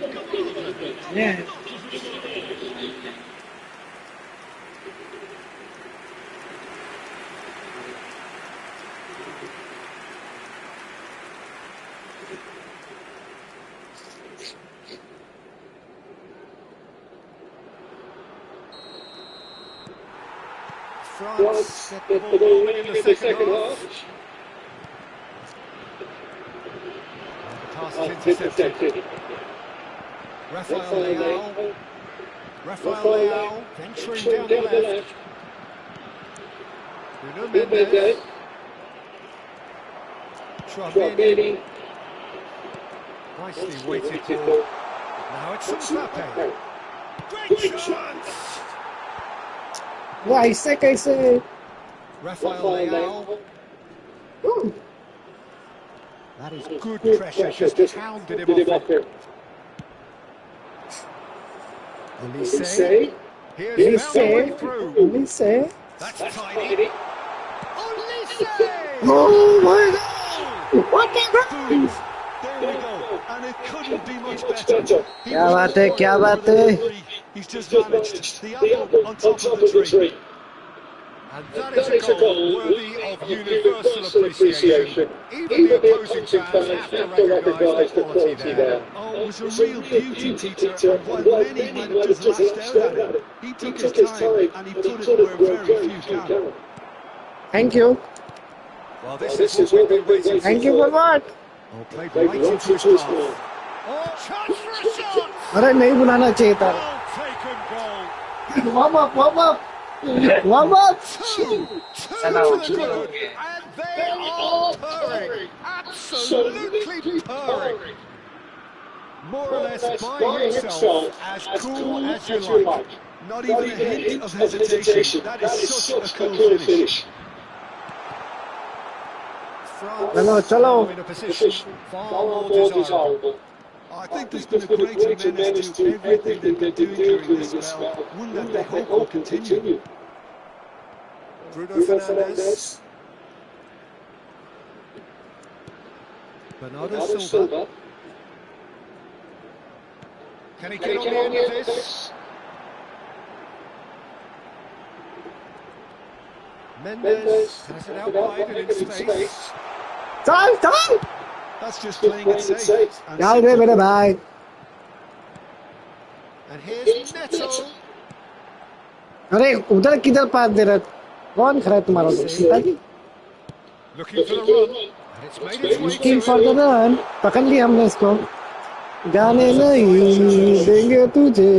Yeah. France get the ball rolling in the second half. The pass is intercepted. Rafael Leao venturing down the left. Bruno Mendes. Chouameni. Nicely weighted ball. Now it's Mbappe. Great chance! I say. Rafael Leao. Ooh. That is good pressure, just hounded him off it. Olise. Here's Bell through. Olise. That's tidy. Olise! Oh my God! What the Boom! There we go. And it couldn't be much better. क्या बात है? He's just managed the apple on top of the tree. And that is a goal worthy of universal appreciation. Even the opposing fans have to recognise the quality there. Oh, it was a real beauty, Peter, and while many might have just lashed out at it, he took his time and he put it where very few can. Thank you. Well, this is what we've been waiting for. Thank you for what? Oh, played right into his path. Oh, chance for a shot! अरे नहीं बुलाना चाहिए था. Well taken goal. Warm up. Warm up. Two to the good, and they are purring, absolutely purring. More or less by yourself, as cool as you like. Not even a hint of hesitation. That is such a cool finish. France chalo. in a position far more desirable. I think there's been a greater menace to everything they've been doing during this spell, one that they hope will continue. Bruno Fernandes. Bernardo Silva. Can he get on the end of this? Mendes has it out wide and in space. Time. That's just playing it safe. Down there, मेरे भाई. And here's Neto. अरे उधर किधर पास दे रहा? कौन खड़ा है तुम्हारा दोस्त? Looking for the run. And it's made its way Looking to for the him. run. पकड़ लिया हमने इसको. जाने नहीं देंगे तुझे.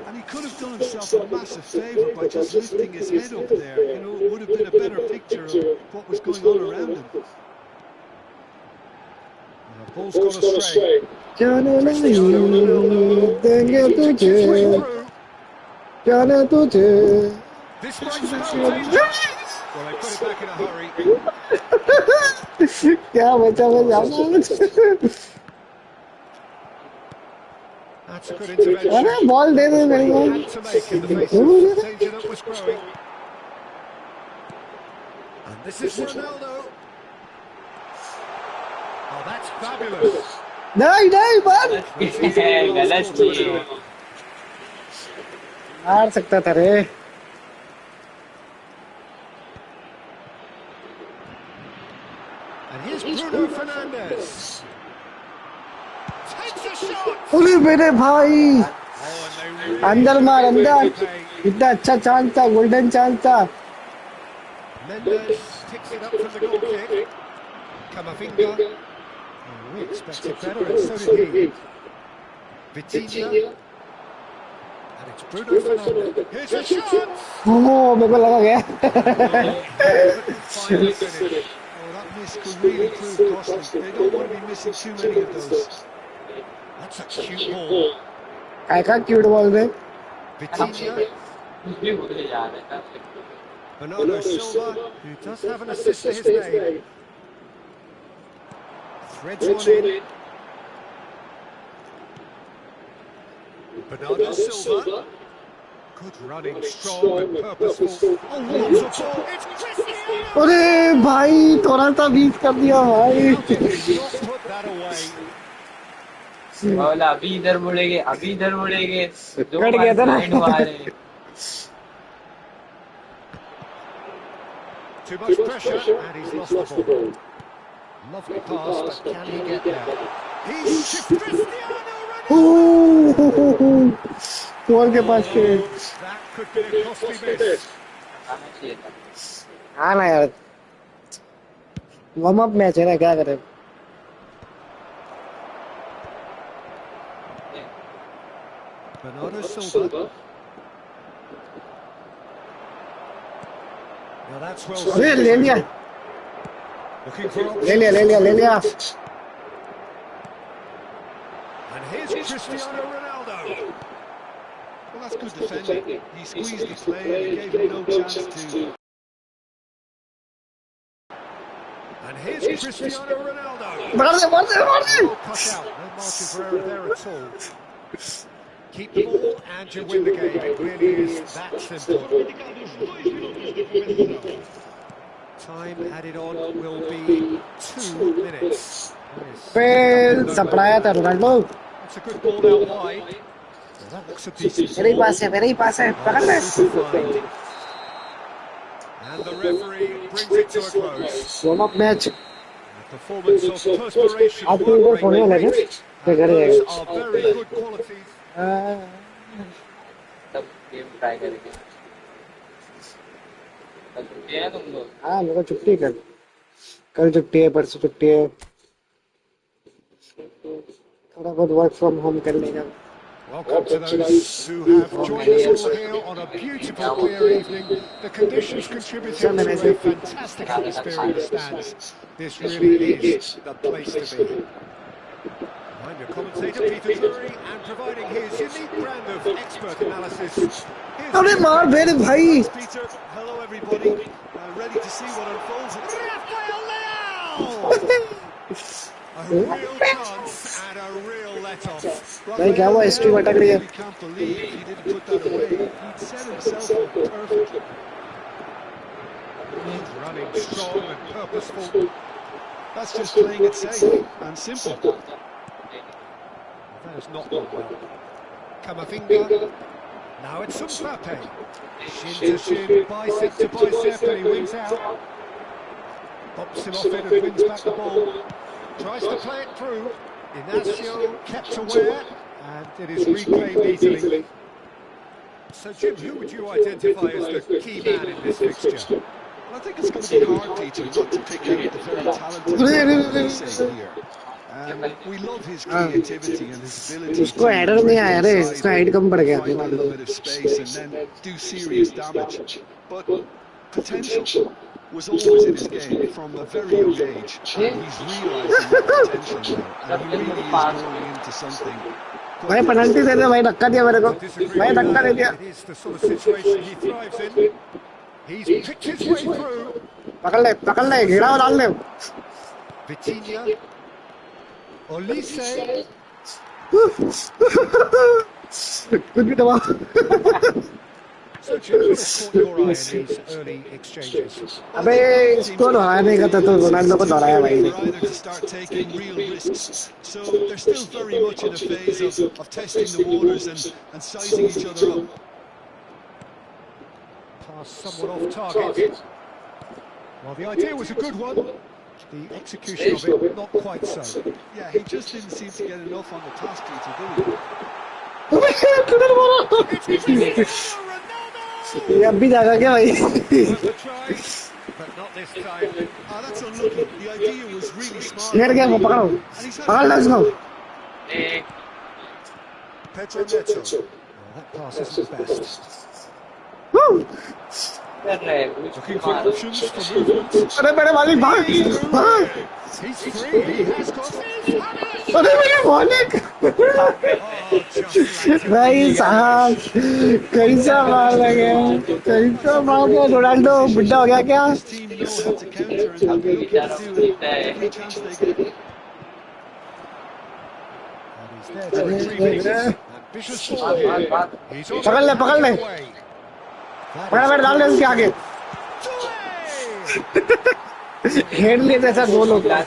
And he could have done himself a massive favour by just lifting his head up there. You know, it would have been a better picture of what was going on around him. And the ball's gone astray. जाने नहीं देंगे तुझे. जाने तुझे. This brings about danger. Well, they put it back in a hurry. क्या बचा. That's a good intervention. अरे ball दे दे मेरे को. Had to make in the face of danger that was growing. And this is Ronaldo. Oh, that's fabulous. नहीं बस. हार सकता था रे. And here's Bruno Fernandes. Takes a shot. अरे मेरे भाई. Oh, and they अंदर मार अंदर. pay. इतना अच्छा चांस था, गोल्डन चांस था. Mendes picks it up from the goal kick. Camavinga. Oh, we expected better, and so did he. Vitinha. And it's Bruno Fernandes. Here's a shot. Oh, मेरे को लगा गया. Final finish. Oh, that miss could really prove costly. They don't want to be missing too many of those. That's a cute ball. I can't cute ball there. Vitinha. Bernardo Silva, who does have an assist to his name. Threads one in. Bernardo Silva. Good running, strong and purposeful. Oh, what a ball! It's Cristiano! अरे भाई थोड़ा सा beat कर दिया भाई. How did he not put that away? बोला अभी इधर मुड़ेंगे 2 कट बार गया था ना। स्लाइड मारे। Too much pressure, and he's lost the ball. Lovely pass, but can he get there? He's shifted. Cristiano Ronaldo! गोल के पास Oh, के। that could be a costly miss. आना चाहिए था। हाँ ना यार, वार्म अप मैच है ना, क्या करें। Bernardo Silva. Now that's well अरे ले लिया, looking for ले लिया, ले लिया, ले लिया। And here's Cristiano Ronaldo. Well, that's good defending. He squeezed the play and he gave him no chance to. And here's Cristiano Ronaldo. मार दे, मार दे, मार दे। Well cut out, no margin for error there at all. Keep the ball and you win the game. It really is that simple. Time added on will be 2 minutes. पे सपड़ाया था Ronaldo. It's a good ball out wide. Well, that looks a decent मेरे ही ball. पास है, मेरे ही पास है, पकड़ ले। Super find. And the referee brings it to a close. Warm up match. The performance of perspiration, आप तो इधर work फोन rate, में लगे, and घर those जाएगा। are very good qualities. तब गेम ट्राई करेंगे। कल छुट्टी है तुम लोग? हाँ मेरे को छुट्टी कर, कल छुट्टी है, परसों छुट्टी है, थोड़ा बहुत वर्क फ्रॉम होम कर लेगा। Welcome to those who have joined us all here on a beautiful clear evening. The conditions contributing to a fantastic atmosphere in the stands. This really is the place to be. I'm your commentator, Peter Drury, and providing his unique brand of expert analysis. अरे मार मेरे भाई। Peter, hello everybody. Ready to see what unfolds. Rafael Leao! A real chance and a real let-off. भाई क्या हुआ, history अटक रही है। I can't believe he didn't put that away. He'd set himself up perfectly. He's running strong and purposeful. That's just playing it safe and simple. That has not gone well. Camavinga. Now it's Mbappe. Shin to shin, bicep to bicep, and he wins out. Bumps him off it and wins back the ball. Tries to play it through. Inacio kept aware, and it is reclaimed easily. So Jim, who would you identify as the key man in this fixture? Well, I think it's going to be hard, Peter, not to pick out the very talented player here. We love his creativity and his ability उसको header नहीं आया रे, उसका height कम पड़ गया। find a little bit of space and then do serious damage. But potential was always in his game from a very young age, and he's realising that potential now, and he really is growing into something. भाई penalty दे दे भाई, धक्का दिया मेरे को भाई, धक्का दे दिया। It is the sort of situation he thrives in. He's picked his way through. पकड़ ले, घेरा डाल दे। Vitinha. Olise. कुछ भी दबा। So Jim, what has caught your eye in these early exchanges? अबे इसको दौड़ाने का था तो रोनाल्डो को दौड़ाया भाई ने। Either to start taking real risks, so they're still very much in a phase of testing the waters and sizing each other up. Pass somewhat off target. Well, the idea was a good one. The execution of it, not quite so. Yeah, he just didn't seem to get enough on the task, Peter, did he? ये अब भी जाएगा क्या भाई? Worth a try, but not this time. That's unlucky. The idea was really smart. घेर गया वो, पकड़ो, And he's had पकड़ लो इसको। Pedro Neto. Well, that pass isn't the best. कर रहे हैं Looking for options for movement. अरे मेरे मालिक भाग, भाग। He's free, he has got fabulous. अरे मेरे मालिक। Oh, just like भाई साहब, कैसा मार लगे, कैसा मार गया रोनाल्डो, बुड्ढा हो गया क्या? His team know how to counter and they'll be looking to do it every chance they get. And he's there to retrieve it. Ambitious ball here. He's on पकड़ ले, पकड़ ले। way. फटाफट डाल दे उसके आगे। घेर ले जैसा गोल होता है।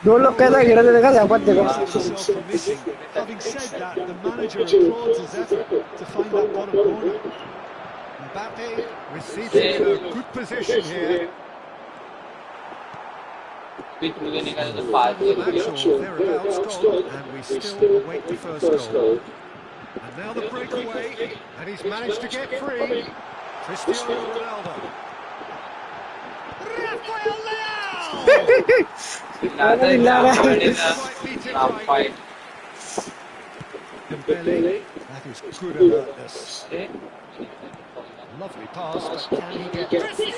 दो लोग कैसा गिरा देखा जापत देखो himself for missing. Having said that, the manager applauds his effort to find that bottom corner. Mbappe receives it in a good position here. The match or thereabouts gone, and we still await the first goal. And now the breakaway, and he's managed to get free. Cristiano Ronaldo. Rafael Fight. Dembele, that is good alertness. Lovely pass, but can he get Cristiano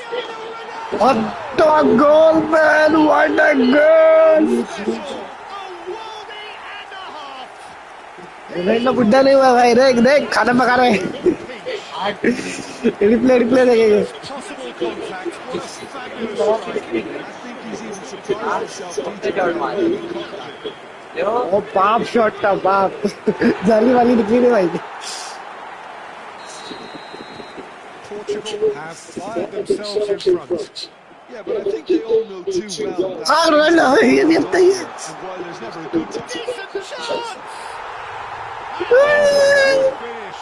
Ronaldo? What a goal, man! What a goal! A worldie and a half. Ronaldo बुड्ढा नहीं हुआ भाई देख देख खाना पका रहे replay देखेंगे Possible contact. What a fabulous strike. I think he's even surprised himself. Peter. ओ बाप शॉट था बाप जाली वाली निकली नहीं भाई Portugal have fired themselves in front. Yeah, but I think they all know too well that हाँ रोनाल्डो ये भी अब तक and while there's never a good team, Decent chance. Finish.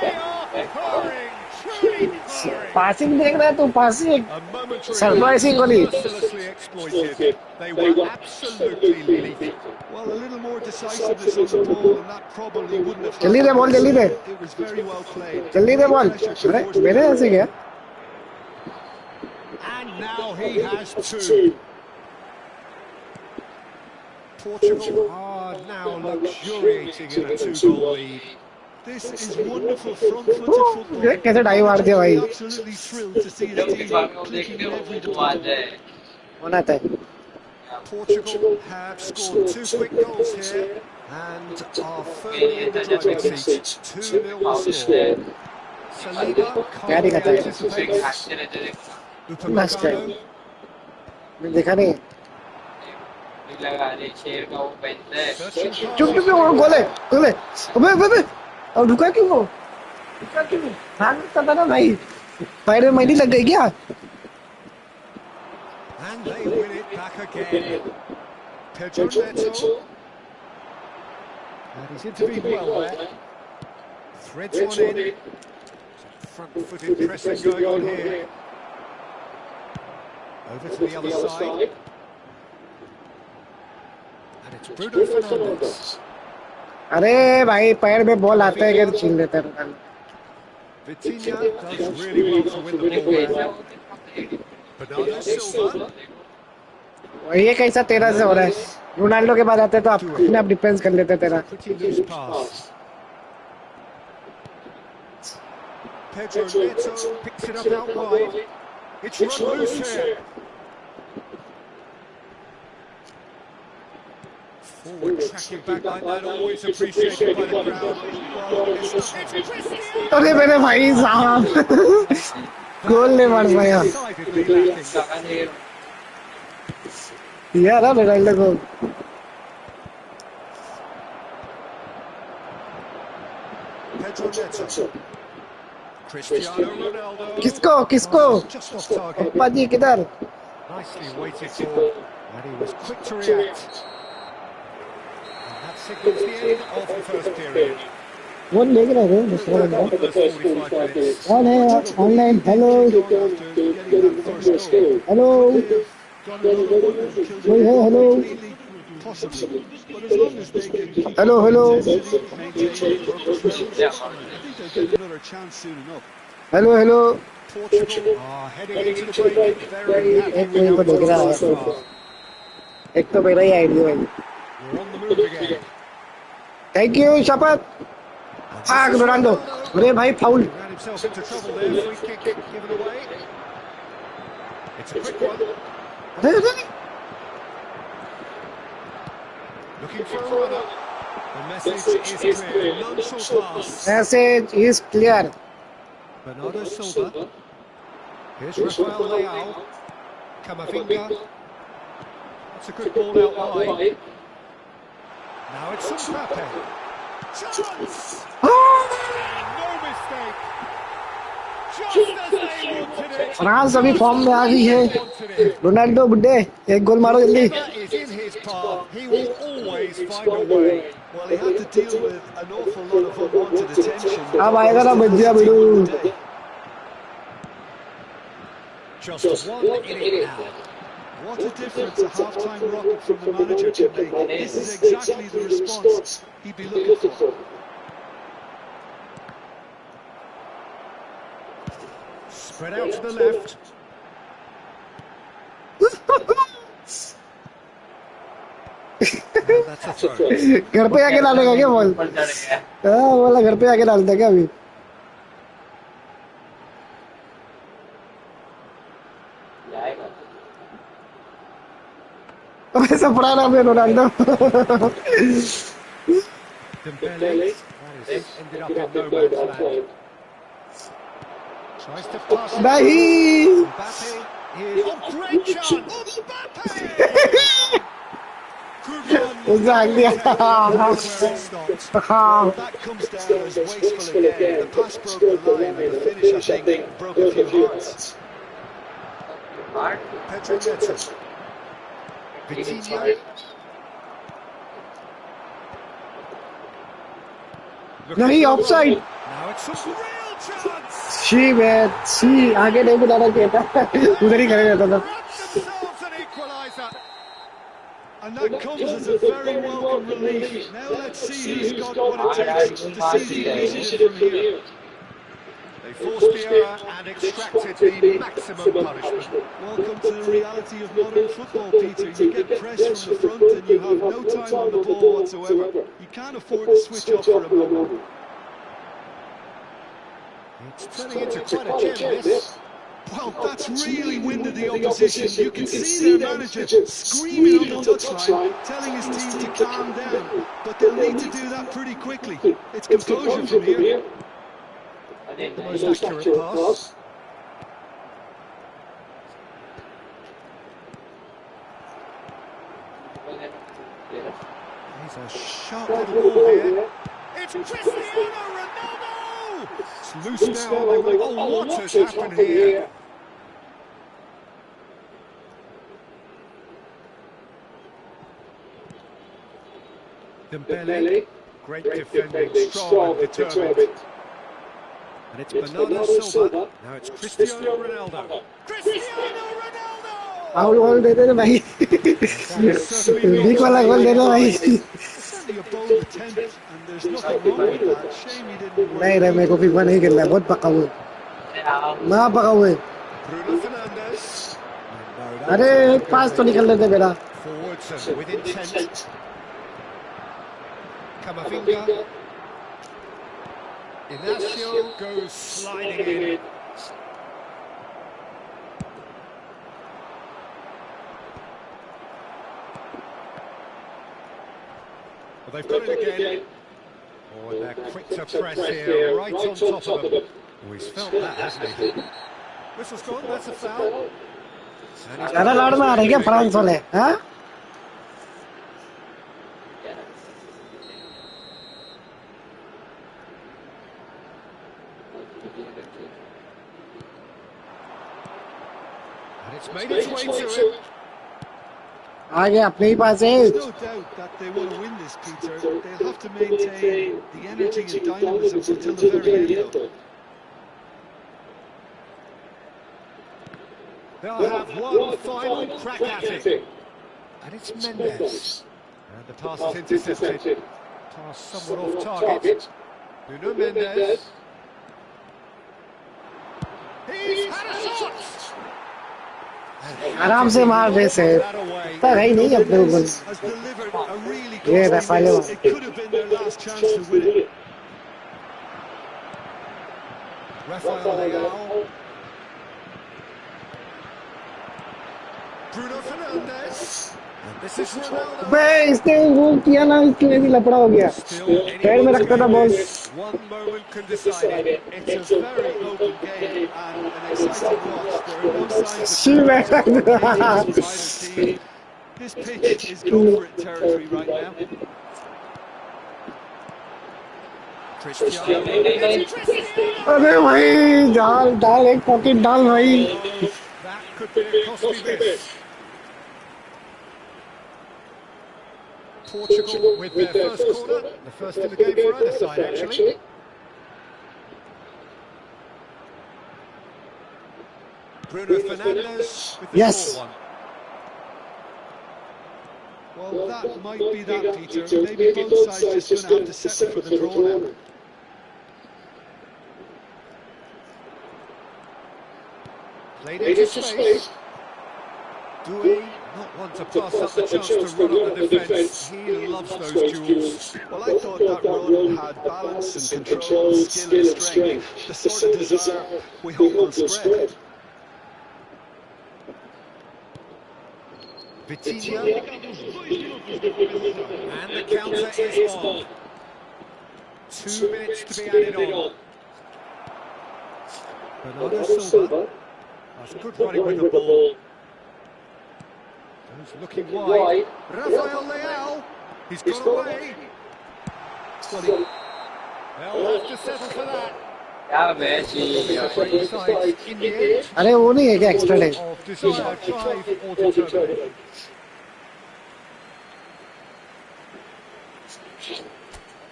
They are purring, truly purring. Passing देख रहा है तू passing A momentary Surprising goal. mercilessly exploited. They were absolutely lethal. well, a little more decisiveness on the ball, and that probably wouldn't have जल्दी दे ball जल्दी दे It was very well played. जल्दी दे ball अरे मेरे ऐसे क्या And now he has two. Portugal are now luxuriating in a two-goal lead. This is wonderful front-footed football. ये कैसे die मार दिया भाई Absolutely thrilled to see the team clicking in every department. होना था Portugal have scored two quick goals here and are firmly in the driving seat. 2-0 the score. Saliba Carry can't का था anticipate. Last time Upamecano. मैं देखा नहीं Searching चुप चुप वो गोले गोले अबे अबे अबे अब रुका क्यों वो रुका क्यों भाग सकता था ना भाई पैर में मेहंदी लग गई क्या And they win it back again. Pedro Neto. And he's intervened well there. Threads one in. Some front-footed pressing going on here. Over to the other side. And it's Bruno Fernandes. अरे भाई पैर में ball आता है कि छीन लेता है Ronaldo Vitinha does really well to win the ball there. Bernardo Silva. और ये कैसा तेरा से हो रहा है रोनाल्डो के बाद आते तो आप अपने आप डिफेंस कर लेते तेरा Pretty loose pass. Pedro Neto picks it up out wide. It's run loose here. Forward tracking back like that, always appreciated by the crowd. Well, it's Cristiano. अरे मेरे भाई साहब गोल नहीं मार पाया Decidedly lacking. यार ना रोनाल्डो को Pedro Neto. Cristiano Ronaldo. किसको किसको Just off target. पाजी किधर Nicely waited for, and he was quick to react. And that signals the end of the first period. वो देख रहे थे दूसरा बंदा On the 45 minutes. कौन है ऑनलाइन हेलो हेलो कोई है hello Possibly, but as long as they can keep hello hello maintain I think they'll get another chance soon enough. Hello hello Portugal are heading into the break. Very happy एक with minute को their देख रहा performance so है far. एक तो मेरा ही ID भाई We're on the move again. Thank you शपथ भाग रोनाल्डो अरे भाई foul He ran himself into trouble there. Free kick given away. It's a quick one. अरे अरे Looking for a runner. The message is clear. None shall pass. Message is clear Bernardo Silva. Here's Rafael Leao. Camavinga. That's a good ball out wide. Now it's Mbappe. Chance! No mistake. Just as they wanted it. France अभी form में आ गई Just है as they wanted it. Ronaldo बुड्ढे एक गोल मारो जल्दी Whatever is in his path, he will always find a way. Well, he had to deal with an awful lot of unwanted attention. अब आएगा ना His बज्जिया tenacity बिडू won the day. Just one in it now. What a difference a half-time rocket from the manager can make. This is exactly the response he'd be looking for. Spread out to the left. And that's a throw. घर पे आके डालेगा क्या ball ऊपर चढ़ गया हाँ बोला घर पे आके डालता क्या अभी जाएगा ऐसा पुराना में Ronaldo Dembele. That is ended up in no man's land. Tries to pass it. नहीं Mbappe. Here's oh, great chance. Mbappe. Good run. उसने आग दिया Where it stopped. हाँ That comes down as wasteful again. The pass broke the line and the finish, I think, broke a few hearts. Heart Pedro Neto. Vitinha. Looking नहीं for a offside run. Now it's a real chance. She man she आगे नहीं बुलाना चाहिए था उधर ही खड़े रहता था Grab themselves an equaliser. And that comes as a very welcome relief. Now let's see who's got what it takes to seize the initiative from here. They forced the error and extracted the maximum punishment. Welcome to the reality of modern football, Peter. You get pressed from the front and you have no time on the ball whatsoever. You can't afford to switch off for a moment. It's turning into quite a gem, this. Well, that's really winded the opposition. You can see their manager screaming on the touchline, telling his team to calm down. But they'll need to do that pretty quickly. It's composure from here. अरे The नहीं most accurate pass. He's a sharp little ball here. It's Cristiano Ronaldo! It's loose now. They will, oh, what has happened here? Dembele, great defending, strong and determined. And it's Bernardo Silva. Now it's Cristiano Ronaldo. Cristiano Ronaldo! Out goal दे दे भाई बीक वाला गोल दे दो भाई Certainly a bold attempt, and there's nothing wrong with that. Shame he didn't नहीं रे मेरे को फीफा नहीं खेलना है बहुत पका हुए ना पका हुए Bruno Fernandes. अरे एक पास तो निकल लेते मेरा Forwards and with intent. Camavinga. Inacio goes sliding in. Well, they've got it again. Oh, and they're quick to press here, right on top of them. Oh, he's felt that, hasn't he? Whistle's gone, that's a foul. And he's ज्यादा लाड़ में आ रहे क्या France वाले हाँ And it's made its way to him. आगे अपने ही पास है There's no doubt that they want to win this, Peter. They'll have to maintain the energy and dynamism until the very end, though. They'll have one final crack at it. And it's Mendes. And the pass is intercepted. Pass somewhat off target. Nuno Mendes. He's had a shot! आराम से मार रहे से तक है ही नहीं अपने ऊपर Has delivered a really ये costly रफाले miss. It could have been their last chance to win it. Rafael Leao. Bruno Fernandes. And this is Ronaldo. बे इसने वो किया ना इसके लिए भी लफड़ा हो गया Still पैर में रखता था ball one moment can decide it. It's a very open game and an exciting watch. There are no signs she of man either team. This pitch is go for it territory right now. Cristiano. It's Cristiano. अरे भाई डाल डाल एक pocket डाल भाई. Oh, that could be a costly miss. Portugal with their first corner, the first in the game for either side actually. Bruno Fernandes with the Yes. score one. Well, that might be that, Peter. Maybe both sides just going to have to settle for the draw now. Played into space. Doué, not one to pass up the chance to run on the defence. He loves those duels. Well, I thought that run had balance and control, skill and strength. The sort of desire we hope will spread. Vitinha. And the counter is on. 2 minutes to be added on. Bernardo Silva. That's good running with the ball. He's looking wide. Rafael Leao. He's got away. They'll have to settle for that. क्या match Both sides in the end. अरे वो नहीं है क्या extra time? Of desire, drive or determination.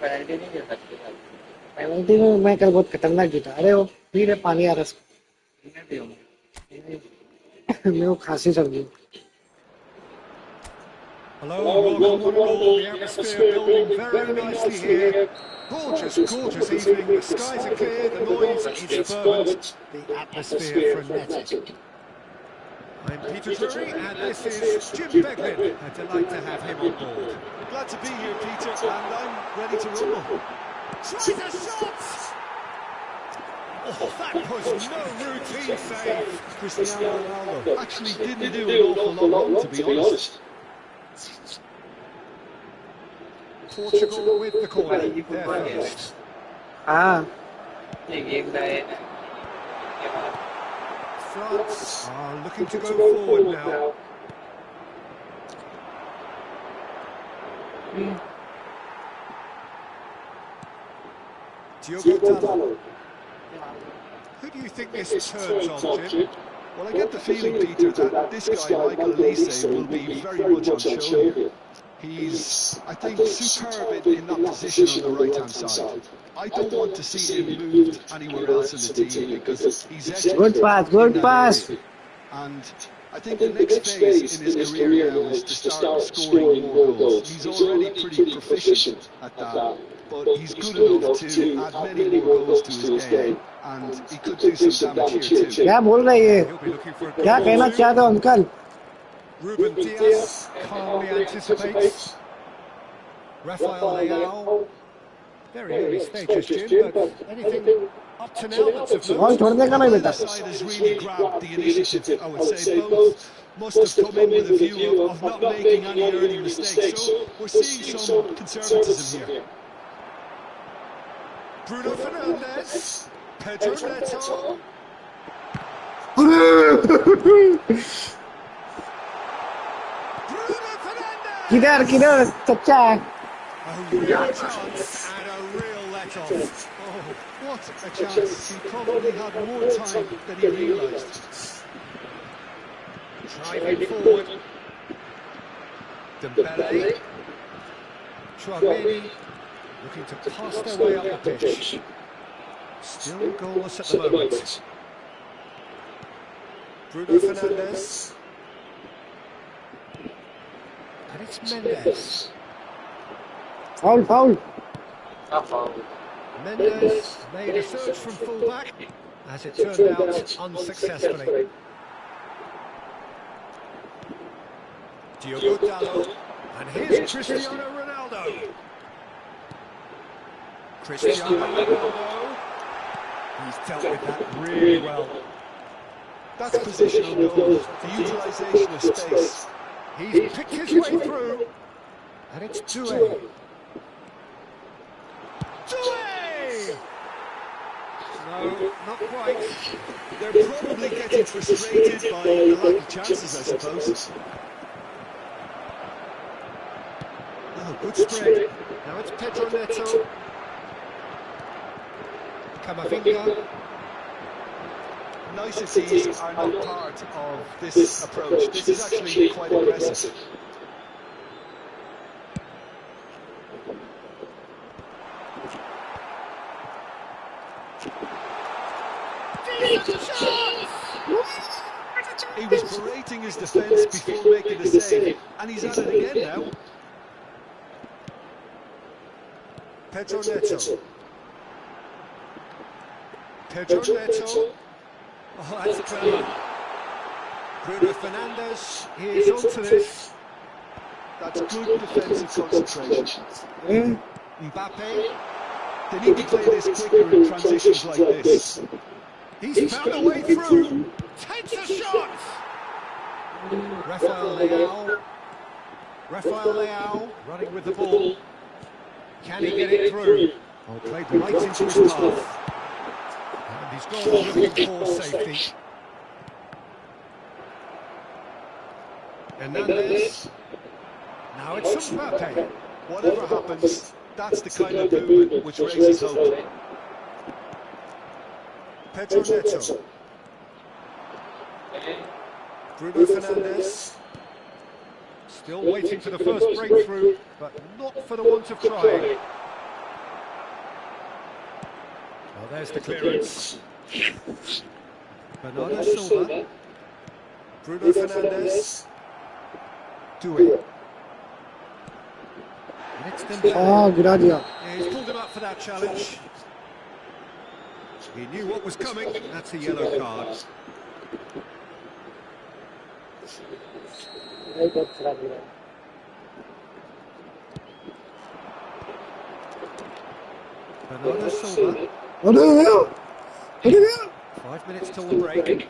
Penalty नहीं दे सकते यार penalty में मैं कल बहुत खतरनाक जीता. अरे वो पी रहे पानी आ रहा पेनल्टी हो है. मैं वो खांसी चल रही. Hello, welcome one and all. The atmosphere building very nicely here. Gorgeous, gorgeous evening. The skies are clear, the noise is fervent, the atmosphere frenetic. I'm Peter Drury, and this is Jim Beglin. A delight to have him on board. Glad to be here, Peter, and I'm ready to rumble. Tries a shot! Oh, that was no routine save. Cristiano Ronaldo actually didn't do an awful lot wrong, to be honest. Portugal with the corner. Their first. हाँ. ये game का है France are looking to go forward now. Diogo Dalot. Who do you think this turns on, Jim? Well, I get the feeling, Peter, that this guy, Michael Olise, will be very much on show here. He's, I think, superb in that position on the right-hand side. I don't want to see him moved anywhere else in the team because he's excellent. Good pass, good in that pass. area. And I think the next phase in his career now is to start scoring more goals. He's already pretty proficient at that, but he's good enough to add many more goals to his game, and he could do some damage here too. क्या बोल रहे हैं? He'll be looking for a क्या goal. कहना चाहते हो uncle? Ruben Diaz calmly anticipates. Rafael Leao. Very early stages, Jim, but anything up to now that's of ball note. छोड़ने का नहीं बेटा. That side has really grabbed the initiative. I would say both must have come in with a view of not making any early mistakes. So we're seeing some conservatism here. Bruno Fernandes. Pedro Neto. Bruno Fernandes. किधर किधर चच्चा? A real chance and a real let-off. Oh, what a chance. He probably had more time than he realised. Driving forward. Dembele. Chouameni looking to pass their way up the pitch. Still goalless at the moment. Bruno Fernandes. And it's Mendes. Foul foul. Mendes made a search from fullback, as it turned out unsuccessfully. Diogo Dalot, and here's Cristiano Ronaldo. Cristiano Ronaldo, he's dealt with that really well. That's positional goal, the utilisation of space. He's picked his way through, and it's Doué. Doué! No, not quite. They're probably getting frustrated by the lack of chances, I suppose. Oh, good spread. Now it's Pedro Neto. Camavinga. Niceties are not part of this approach. This is actually quite aggressive. He was berating his defence before making the save, and he's at it again now. Pedro Neto. Pedro Neto. Oh, that's clever. Bruno Fernandes, he is onto this. That's good defensive concentration. Mbappe. They need to play this quicker in transitions like this. He's found a way through. Takes a shot. Rafael Leao. Rafael Leao running with the ball. Can he get it through? Oh, played right into his path. And he's gone looking for safety. Hernandez. Now it's Mbappe. Whatever happens, that's the kind of movement which raises hope. Pedro Neto. Bruno Fernandes. Still waiting for the first breakthrough, but not for the want of trying. Well, there's the clearance. Bernardo Silva. Bruno Fernandes. Dewey. Ah, गिरा दिया. Yeah, he's pulled him up for that challenge. He knew what was coming. That's a yellow card. Bernardo Silva. 5 minutes till the break.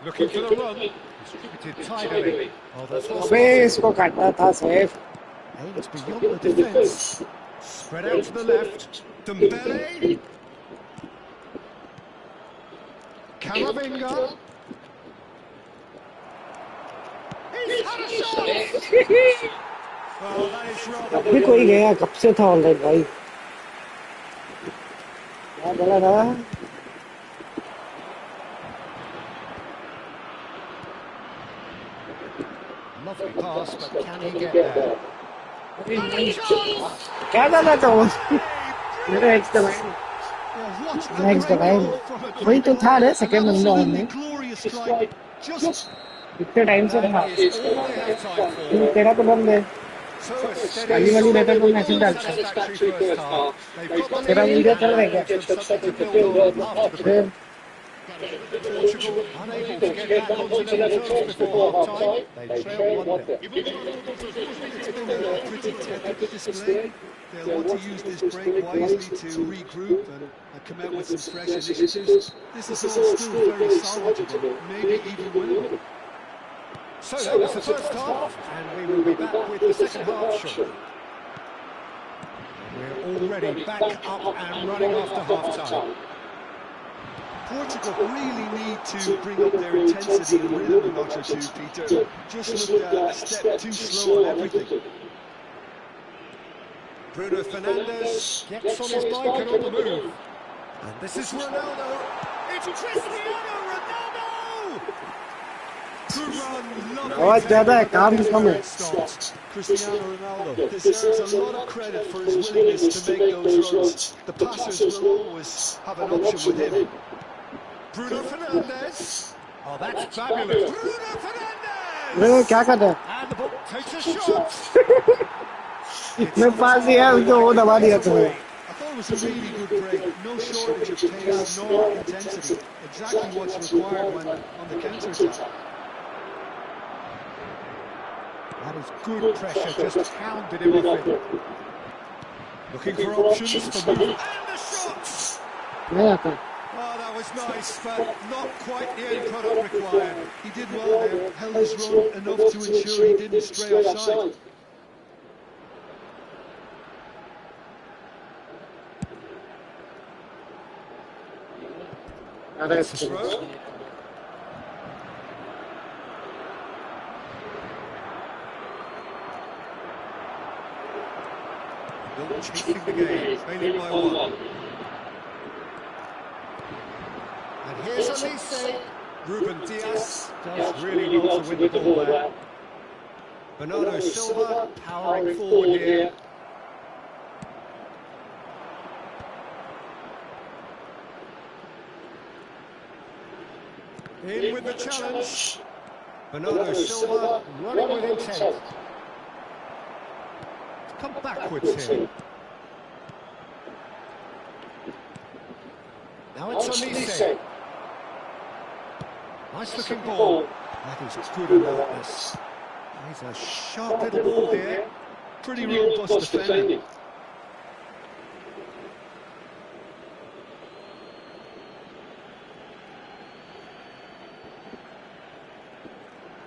Looking for the run. Distributed tidily. Oh, that's अबे इसको काटना था safe. aimed beyond the defence. Spread out to the left. Dembele. Camavinga. He's had a shot. Well, that is rather. अभी कोई गया कब से था ऑलरेडी भाई. क्या बोला था? Lovely pass, but can he get there? क्या करना था वो? मेरा एक्स्ट्रा भाई. नेक्स्ट भाई. वही तो था ना सेकंड नंबर में. इतने टाइम से था. तेरा तो बंद है. खाली वाली रहता तो मैसेज डालता. तेरा वीडियो चल रहा है क्या? फिर Portugal unable to get back onto level terms before half-time. They trailed 1-0. It's been a pretty tepid display. They'll want to use this break wisely to regroup and come out with some fresh initiatives. This is all still very salvageable, maybe even winnable. So that was the first half, and we will be back with the second half shortly. We're already back up and running after half-time. Portugal really need to bring up their intensity and rhythm a notch or two, Peter. Just looked a step too slow on everything. Bruno Fernandes gets on his bike and on the move. And this is Ronaldo. It's Cristiano Ronaldo! Good run, बहुत ज़्यादा है काम कम है. Cristiano Ronaldo deserves a lot of credit for his willingness to make those runs. The passers will always have an option with him. Bruno Fernandes. Oh, that's fabulous. Bruno Fernandes! वो क्या कर रहा है? And the ball takes a shot. मैं पास ही है तो वो दबा दिया तुम्हें. I thought it was a really good break. No shortage of pace nor intensity. Exactly what's required when on the counter-attack. That is good pressure, just hounded him off it. Looking for options for move. And the shots! नहीं आता. Oh, that was nice, but not quite the end product required. He did well there, held his run enough to ensure he didn't stray offside. That's a throw. Still chasing the game, trailing by 1. And here's Elise. Ruben Diaz does really well to win the ball there. Bernardo Silva powering forward here. In with the challenge. Bernardo Silva running with intent. Come backwards here. Now it's Elise. Nice looking ball. That is good alertness. He's a sharp little ball here. Pretty robust defending.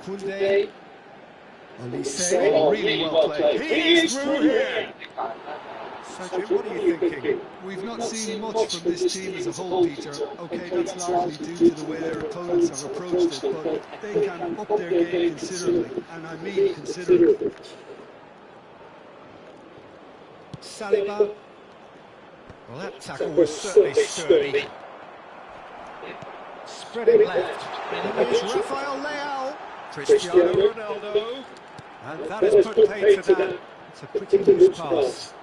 Kunde. Elise, really well played. He's through here. Sergio, what are you thinking? We've not seen much from this team as a whole, Peter. Okay, that's largely due to the way their opponents have approached it, but they can up their game considerably, and I mean considerably. Saliba. Well, that tackle was certainly sturdy. Spreading left. It's Rafael Leao. Cristiano Ronaldo. And that has put paid to that. It's a pretty loose pass.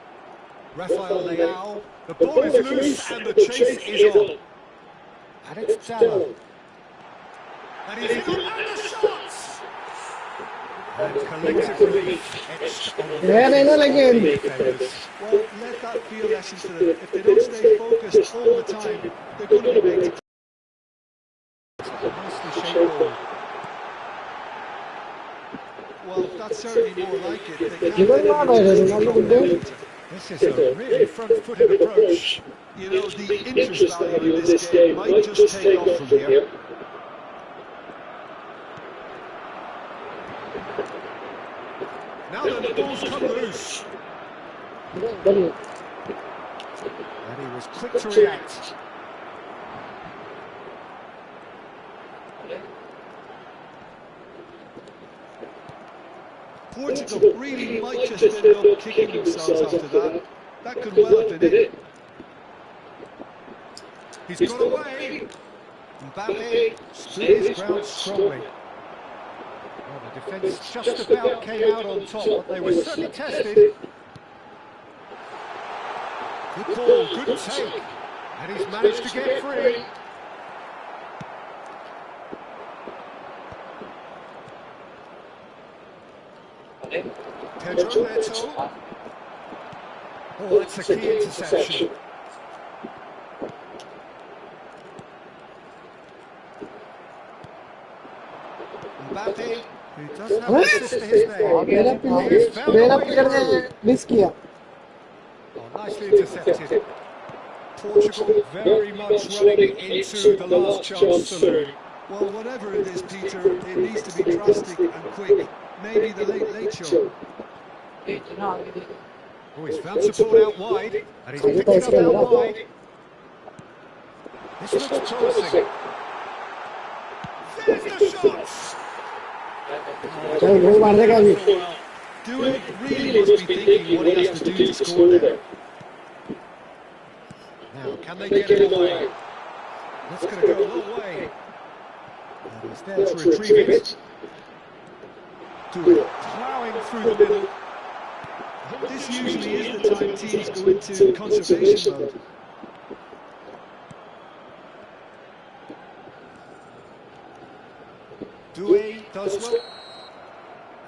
Rafael Leao. The ball is loose and the chase is on. And it's Dallo. And he's in and the shots! And collectively, it's on the defenders. Well, let that feel lesson to them. If they don't stay focused all the time, they're going to be made to... Nicely shaped ball. Well, that's certainly more like it. They can't let it. This is a really front-footed approach. You know, the interest value in this game might just take off from here. Now that the ball's come loose. And he was quick to react. Portugal really might just end up kicking themselves after that. That could well have been it. He's got away. Mbappe stood his ground strongly. Well, the defence just about came out on top, but they were certainly tested. Good ball, good take. And he's managed to get free. Pedro Neto. Oh, that's a key interception. Mbappe, who does have an assist to his name. He has found a way through. Oh, nicely intercepted. Portugal very much running into the last chance saloon. Well, whatever it is, Peter, it needs to be drastic and quick. Maybe the late show. Oh, he's found support out wide, and he's picked it up out wide. This looks promising. There's the shots! Dewey really must be thinking what he has to do to score there. Now, can they get it away? That's going to go a long way. And he's there to retrieve it. Dewey plowing through the middle. This usually is the time teams go into conservation mode. Dewey does well.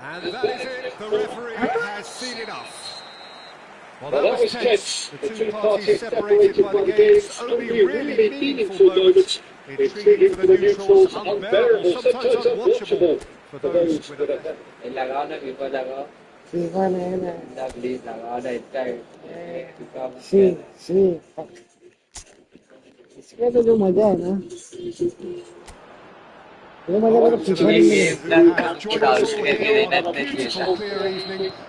And that is it. The referee has seen enough. Well, that was tense. The two parties separated by the game's only really meaningful moment. Intriguing for the neutrals, unbearable, sometimes unwatchable for those with a... Sí, sí. Es que es una idea, ¿no? Yo me acuerdo que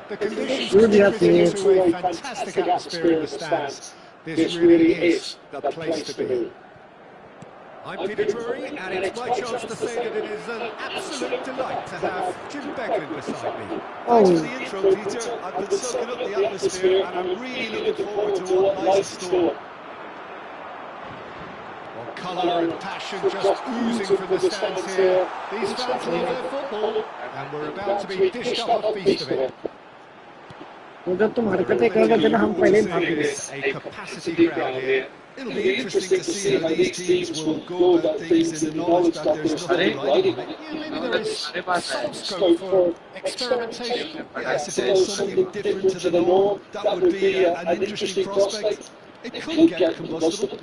The conditions contributing to a fantastic atmosphere in the stands. This really is the place to be. I'm Peter Drury, and it's my chance to say that it is an absolute delight to have Jim Beglin beside me. Thanks for the intro, Peter. I've been soaking up the atmosphere and I'm really looking forward to what lies in store. Well, colour and passion just oozing from the stands here. These fans love their football, and we're about to be dished up a feast of it. जब तुम हरकतें कर रहे थे ना हम पहले भाग गए It's a capacity crowd here. It'll be interesting to see how these teams will go about things in the knowledge that there's nothing riding on it. Yeah, maybe there is some scope for experimentation. Yeah, I suppose something different to the norm. That would be an interesting prospect. It could get combustible.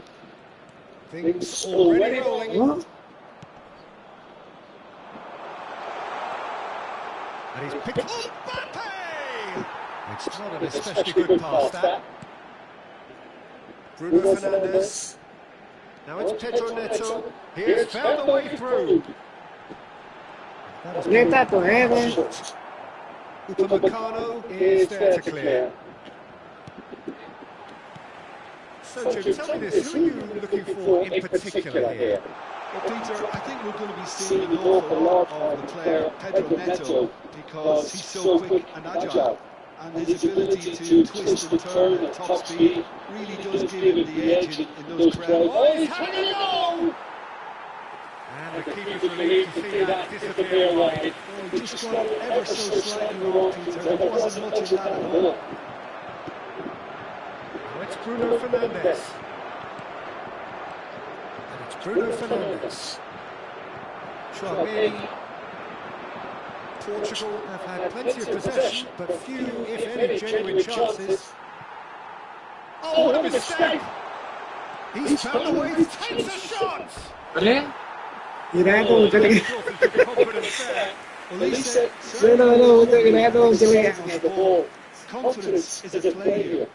Things already rolling. And he's picked up Mbappe! It's not an especially good pass, that. Bruno Fernandes. Now it's Pedro Neto. He has found a way through. लेता तो है वो Upamecano is there to clear. So Jim, tell me this, who are you looking for in particular here? Well, Peter, I think we're going to be seeing an awful lot of the player Pedro Neto because he's so quick and agile. And his ability to twist and turn at top speed really does give him the edge in those crowds. Oh, he's having a goal! And the keeper's relieved to see that disappear wide. Oh, he just got ever so slightly wrong, Peter. There wasn't much in that at all. Now it's Bruno Fernandes. And it's Bruno Fernandes. Chouameni. Portugal have had plenty of possession, but few, if any, genuine chances. Oh, what a mistake! He's found a way, takes a shot! अरे गिराया तो वो चले गए Confidence there. Well, Lisa, चलो वो तो गिराया तो वो चले गए confidence is at play here.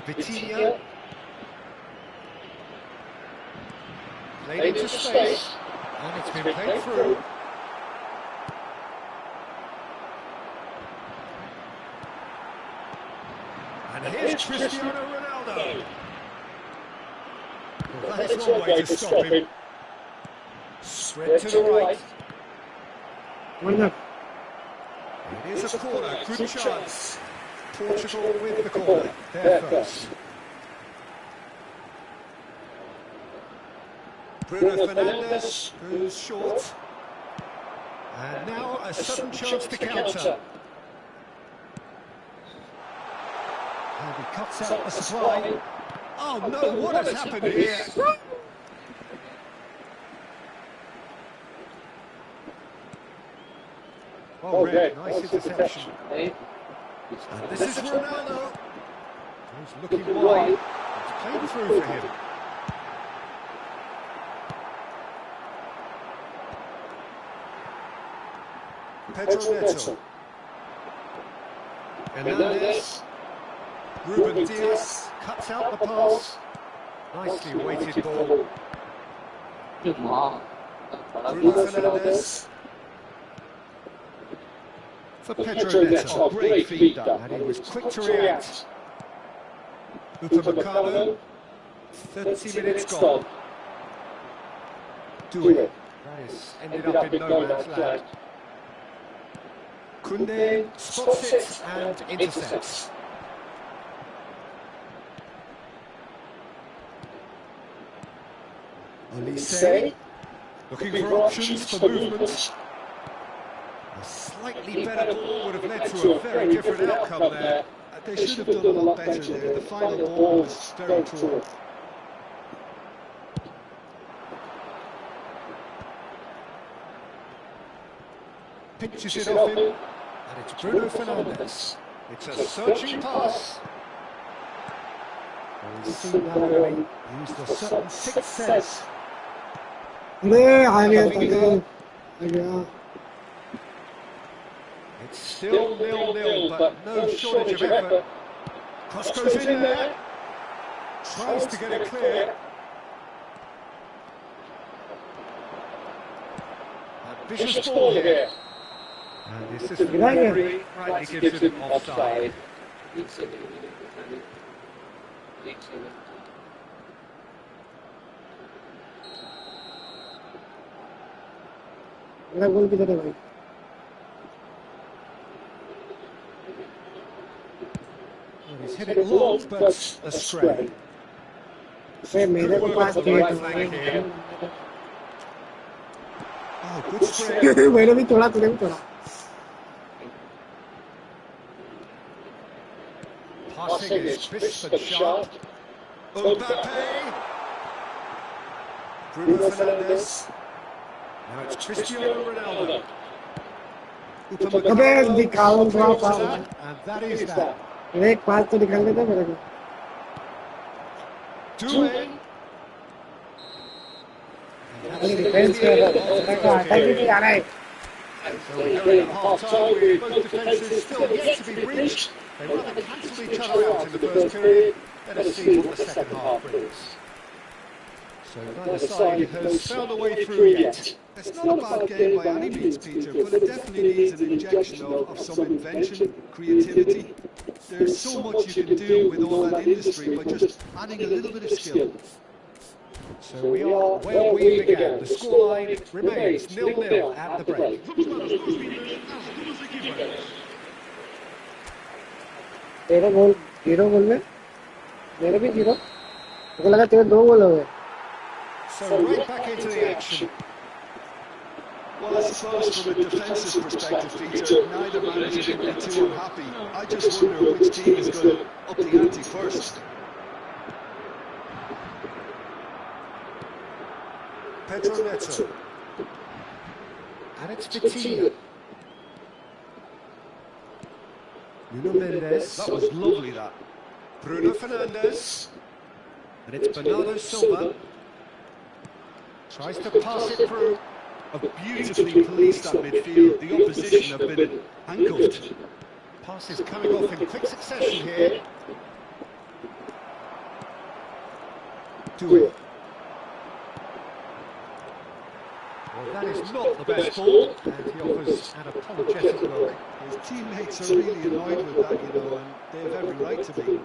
Vitinha. Played into space, and it's been played through. And here's Cristiano Ronaldo. Well, that is one way to stop him. Spread to the right. वरना It is a corner, good chance. Portugal with the corner, there first. Bruno Fernandes goes short. And now a sudden chance to counter. And he cuts out the supply. Oh no, what has happened here? Well read, nice interception. And this is Ronaldo. He's looking wide. It's played through for him. Pedro Neto. Hernandez. Ruben Diaz cuts out the pass. Nicely weighted ball. Bruno Fernandes. For Pedro Neto. Great feed done. And he was quick to react. Upamecano. 30 minutes gone. Do it. That has ended up in no man's land. Koundé spots it and intercepts. Olise, looking for options for movement. A slightly better ball would have led to a very different outcome there. They should have done a lot better there. The final ball was very poor. Pitches it off him, and it's Bruno Fernandes. It's a searching pass. And we've seen that early. Used a certain sixth sense. अरे आ गया आ गया It's still 0-0, but no shortage of effort. Cross goes in there. Tries to get it clear. A vicious ball here. And The assistant referee rightly gives him offside. मेरा गोल किधर है भाई? Well, he's hit it long, but astray. मेरे को पास Right flank here. Oh, good spread. मैंने भी तोड़ा, तूने भी तोड़ा. Passing is crisp and sharp. Mbappe. Bruno Fernandes. Now it's Cristiano Ronaldo. अबे दिखाओ ड्रॉप आ. And that is that. एक पास तो निकाल देता मेरे को. Doing. डिफेंस के अटैक भी आ रहा है. So we're going at half-time with both defences still yet to be breached. They rather cancelled each other out in the first period. Let us see what the second half brings. So neither side has found a way through yet. It's not a bad game by any means, Peter, but it definitely needs an injection of some invention, creativity. There's so much you can do with all that industry by just adding a little bit of skill. So we are where we began. The scoreline remains 0-0 at the break. तेरा गोल 0 गोल में मेरे भी 0. मुझे लगा तेरे 2 गोल हो गए. So right back into the action. Well, I suppose from a defensive perspective, Peter, neither manager can be too unhappy. I just wonder which team is going to up the ante first. Pedro Neto. And it's Vitinha. Nuno Mendes. That was lovely, that. Bruno Fernandes. And it's Bernardo Silva. Tries to pass it through. Have beautifully policed that midfield. The opposition have been handcuffed. Pass is coming off in quick succession here. Do it. Well, that is not the best ball, and he offers an apologetic look. His teammates are really annoyed with that, you know, and they have every right to be.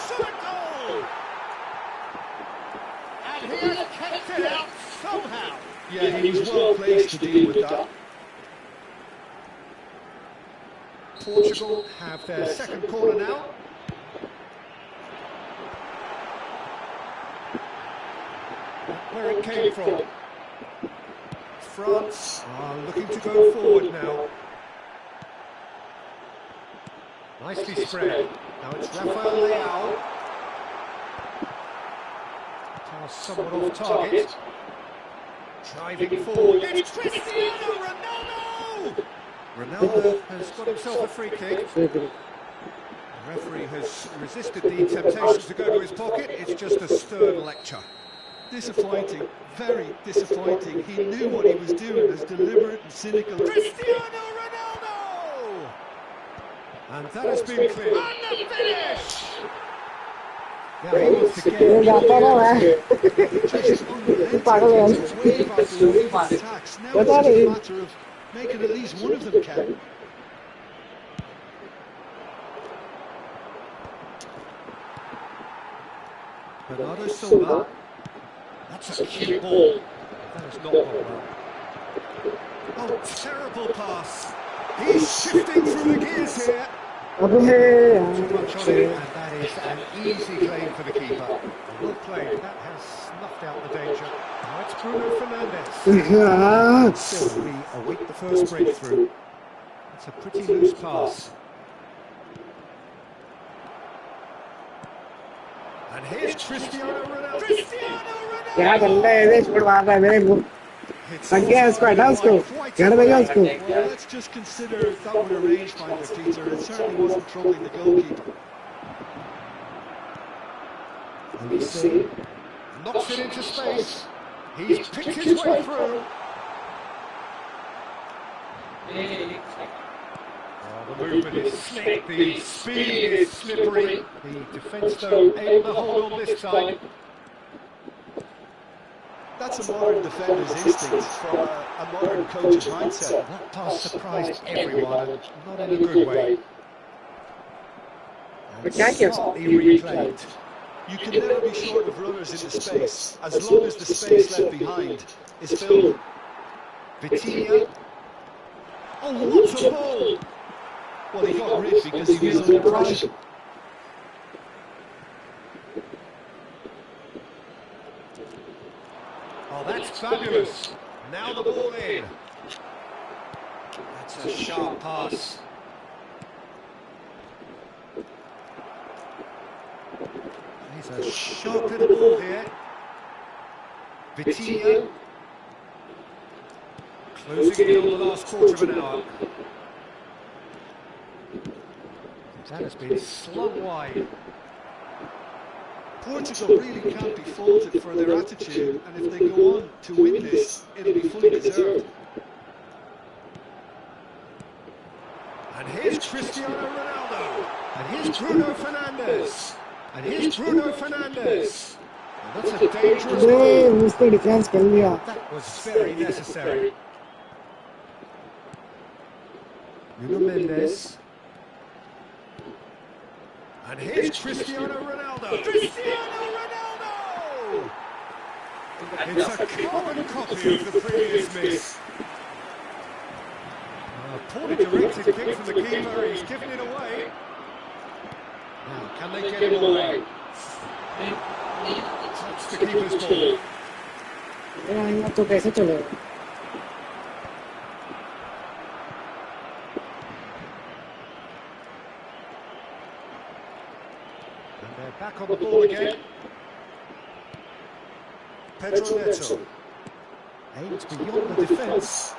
Shot goal! And he has kept it out somehow. Yeah, he was well placed to deal with that. Portugal have their second corner now. Where it came from. France are looking to go forward now. Nicely spread. Now it's Rafael Leao. Pass somewhat off target. Driving forward. It's Cristiano Ronaldo! Ronaldo has got himself a free kick. The referee has resisted the temptation to go to his pocket. It's just a stern lecture. Disappointing, very disappointing. He knew what he was doing, as deliberate and cynical. Cristiano Ronaldo! And that has been clear. And the finish! Now he wants to get ये जाता ना मैं. Too पागल है. attacks. Now What it's are just a they? matter of making at least one of them count. Bernardo Silva. That's a cute ball. That has not gone well. Oh, terrible pass. He's shifting through the gears here. अबे Too much on it, and that is an easy claim for the keeper. Well played. That has snuffed out the danger. Now it's Bruno Fernandes. यार. Still, we await the first breakthrough. It's a pretty loose pass. And here's Cristiano Ronaldo. Cristiano Ronaldo! क्या गंदा है ये छोड़ मार रहा है मेरे को. लग गया इसको, हटा उसको. घर भेजा उसको. Well, let's just consider that one a rangefinder, Peter. It certainly wasn't troubling the goalkeeper. And we see, knocks it into space. He's picked his way through. Oh, the movement is slick, the speed is slippery. The defence, though, able to hold on this time. That's a modern defender's instinct from a modern coach's mindset. That pass surprised everyone, and not in a good way. But क्या किया उसने? Smartly replayed. You can never be short of runners in the space, as long as the space left behind is filled. Vitinha. Oh, what a ball! Well, he got rid because he was under pressure. Oh, that's fabulous. Now the ball in. That's a sharp pass. He's a sharp little ball here. Vitinha. Closing in on the last quarter of an hour. That has been slung wide. Portugal really can't be faulted for their attitude, and if they go on to win this, it'll be fully deserved. And here's Cristiano Ronaldo. And here's Bruno Fernandes. And here's Bruno Fernandes. And that's a dangerous अरे ball. उसने defence कर लिया. That was very necessary. Nuno Mendes. And here's Cristiano Ronaldo. Cristiano Ronaldo! It's a carbon copy of the previous miss. A poorly directed kick from the keeper. He's given it away. Now, can they get him away? That's the keeper's ball. यहाँ तो कैसे चलेगा? And they're back on the ball again. Pedro Neto aims beyond the defence.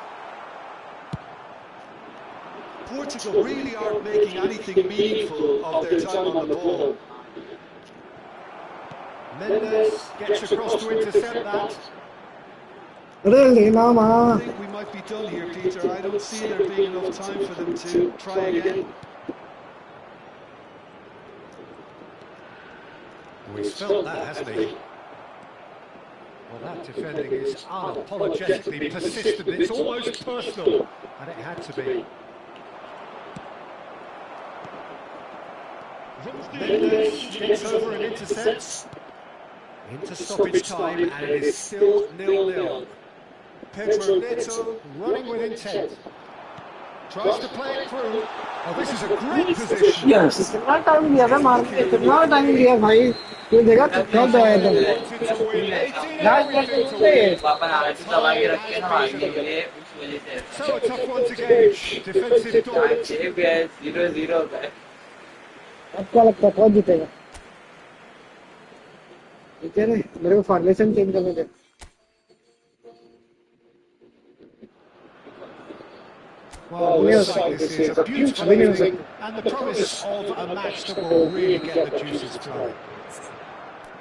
Portugal really aren't making anything meaningful of their time on the ball. Mendes gets across to intercept that. अरे लेना I माँ. think we might be done here, Peter. I don't see there being enough time for them to try again. Oh, he's felt that, hasn't he? Well, that defending is unapologetically persistent. It's almost personal, and it had to be. Mendes gets over and intercepts. Into stoppage time, and it is still 0-0. Pedro Neto running with intent. Tries to play it through. Oh, this is a great position. Yes. कितना time लिया था मारने? कितना time लिया भाई? ये देखा कितना दया था. Wanted to win, 18 last everything to तक win. पापा आरती दबा के रखे ना मारने के लिए उस वजह से So a tough one to gauge. Defensive dominance. 6 पे 0-0 होता है अब क्या लगता है कौन जीतेगा? ठीक है ना? मेरे को फॉर्मेशन चेंज करने दे. Well, we'll say this is a beautiful evening and the promise of a match that will really get the juices flowing.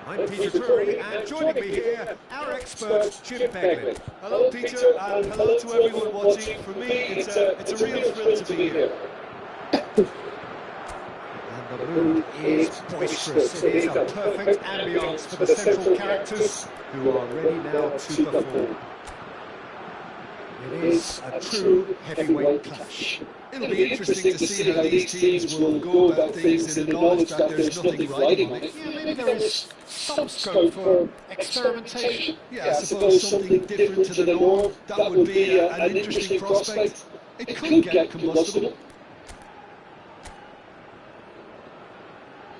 I'm Peter Drury, and joining me here, our expert, Jim Beglin. Hello, Peter, and hello to everyone watching. For me, it's a real thrill to be here. And the mood is boisterous. It is a perfect ambience for the central characters who are ready now to perform. It is a true heavyweight clash. It'll be interesting to see how these teams will go about things in the knowledge that there's nothing riding on it. Yeah, maybe there is some scope for experimentation. Yeah, I suppose something different to the norm. That would be an interesting prospect. It could get combustible.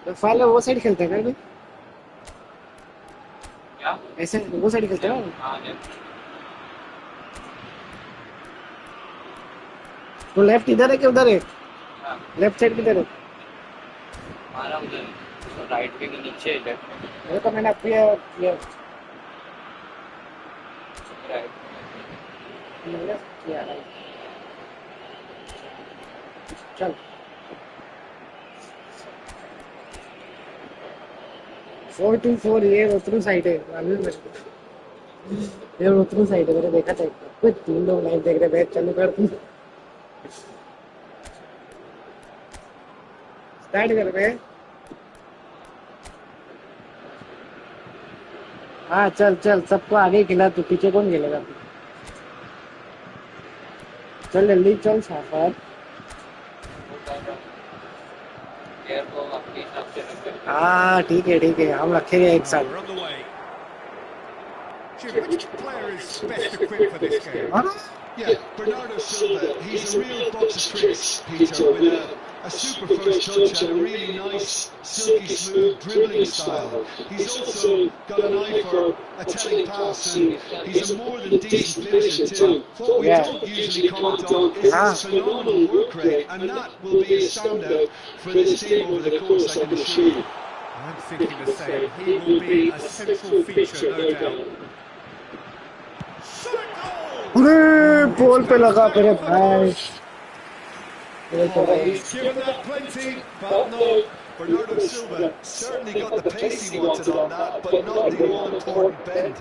File वो side खेलता है क्या? क्या ऐसे वो side खेलता है. हाँ वो लेफ्ट इधर है कि उधर है? लेफ्ट साइड किधर है? हमारा उधर राइट पे के नीचे लेफ्ट वो तो मैंने किया राइट किया. चल 4-2-4 ये रोतरू साइड है. मालूम है ये रोतरू साइड है. मैंने देखा था. कोई 3 लोग लाइव देख रहे. बैच चालू कर तू. स्टार्ट कर बे. हाँ चल चल सबको आगे खिला तू पीछे कौन खेलेगा चल जल्दी चल साफर प्लेयर को अपने हिसाब से रख सकते हाँ ठीक है हम रखेंगे एक साथ We're on the way. Jim, which player is best equipped for this game? Yeah, Bernardo Silva, he's a real box of tricks, Peter, with a super first touch and a really nice, silky smooth dribbling style. He's also got an eye for a telling pass, and he's a more than decent finisher too. What we don't usually comment on is his phenomenal work rate, and that will be a standout for this team over the course, I can assure you. I'm thinking the same. He will be a central feature, no doubt. Shot goal! अरे ball पे लगा मेरे भाई Oh, he's given that plenty, but no. Bernardo Silva certainly got the pace he wanted on that, but not the all-important bend.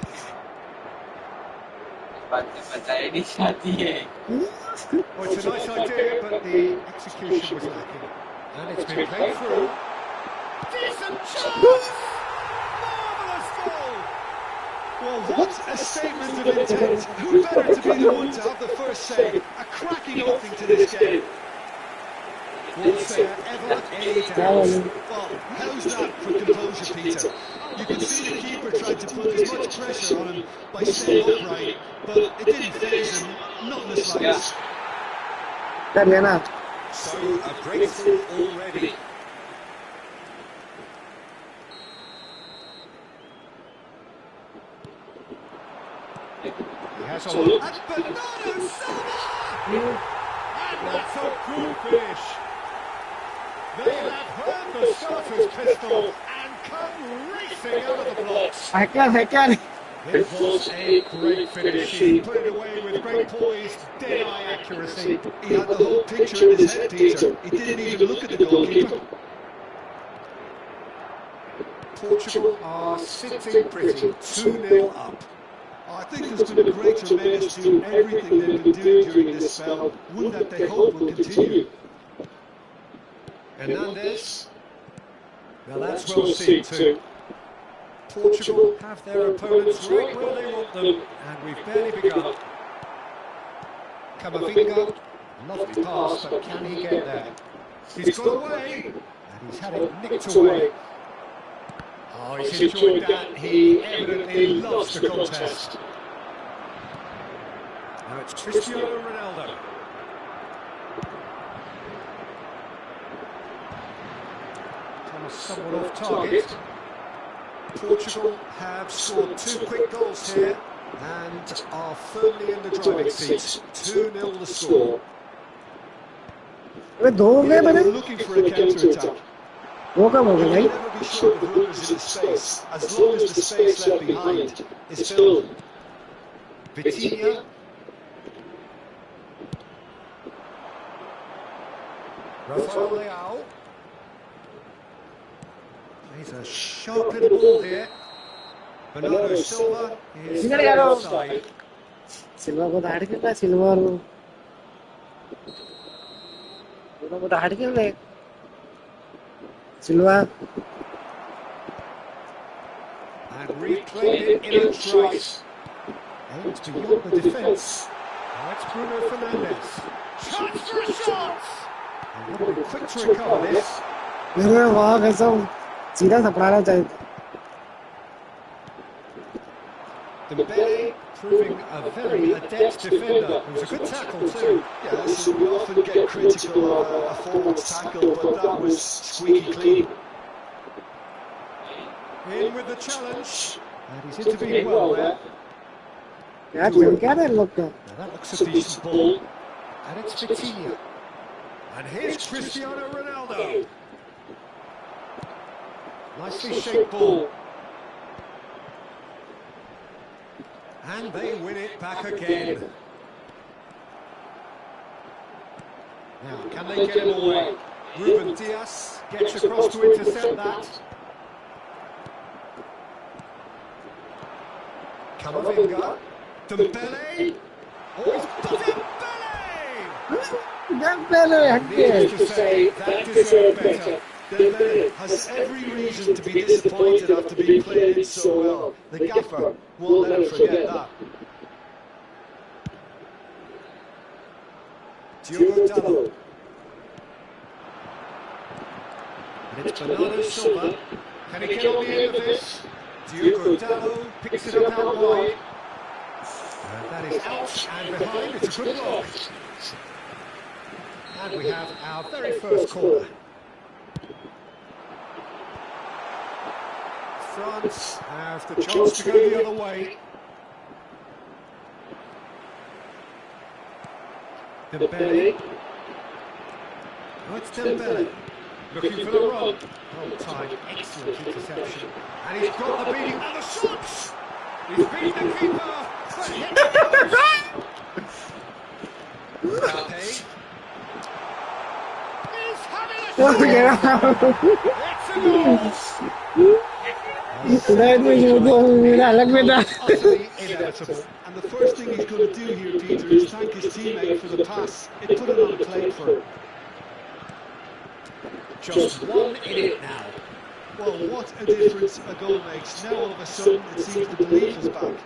बात में बताया नहीं जाती है Well, it's a nice idea, but the execution was lacking. And it's been played through. Decent chance! Marvellous goal! Well, what a statement of intent. Who better to be the one to have the first say? A cracking opening to this game. Was there ever any doubt? Well, how's that for composure, Peter? You can see the keeper tried to put as much pressure on him by staying upright, but it didn't faze him, not in the slightest. कर लेना So, a breakthrough already. He has a look. And Bernardo Silva! And that's a good finish. They have heard the starter's pistol and come racing out of the blocks. Hacker It was a great finish. He put it away with great poise, dead-eye accuracy. He had the whole picture in his head, Peter. He didn't even look at the goalkeeper. Portugal are sitting pretty, 2-0 up. I think there's been a great tremendous to everything they've been doing during this spell, one that they hope will continue. Hernandez. Well, that's well seen too. Portugal have their opponents right where they want them, and we've barely begun. Camavinga, lovely pass, but can he get there? He's got away, and he's had it nicked away. Oh, he's enjoyed that. He evidently loves the contest. Now it's Cristiano Ronaldo. Thomas somewhat off target. Portugal have scored 2 quick goals here and are firmly in the driving seat. 2-0 the score. अबे दो हो गए They मैंने were looking for a counter-attack. वो कब हो गए भाई Never be short of runners in the space, as long as the space left behind is filled. Vitinha. Rafael Leao. He's a sharp little ball here. Bernardo Silva is Singer Garo. offside. सिल्वा को दाढ़ के सिल्वा और दोनों को दाढ़ के ले सिल्वा And replayed it in its right. Aims beyond the defence. Now it's Bruno Fernandes. Chance for a shot! And they'll be quick to recover this. मेरे वाह कसम सीधा थपड़ाना चाहिए Dembele proving a very adept defender. It was a good tackle too. Yeah, listen, we often get critical of a forward's tackle, but that was squeaky clean. In with the challenge. And he's intervened well there. यार चल क्या रहे लोग का Now that looks a decent ball. And it's Vitinha. And here's Cristiano Ronaldo. Nicely shaped ball. And they win it back again. Now, can they get him away? Ruben Dias gets across to intercept that. Camavinga. Dembele. Oh, he's Dembele! जब पहले हट के Needless to say, that deserved better. Dembele has every reason to be disappointed after being played in so well. The gaffer won't let him forget that. Diogo Dalot. And it's Bernardo Silva. Can he get on the end of this? Diogo Dalot picks it up out wide. And that is out and behind. It's a good block. And we have our very first corner. France have the chance to go the other way. Dembele. Oh, it's Dembele. Looking for the run. Well timed, excellent interception. And he's got the beating and the shots! He's beaten the keeper! But hit the post! Mbappe. He's having a shot! It's a goal! Utterly inevitable. And the first thing he's going to do here, Peter, is thank his teammate for the pass. It put it on a plate for him. Just one in it now. Well, what a difference a goal makes. Now all of a sudden it seems the belief is back.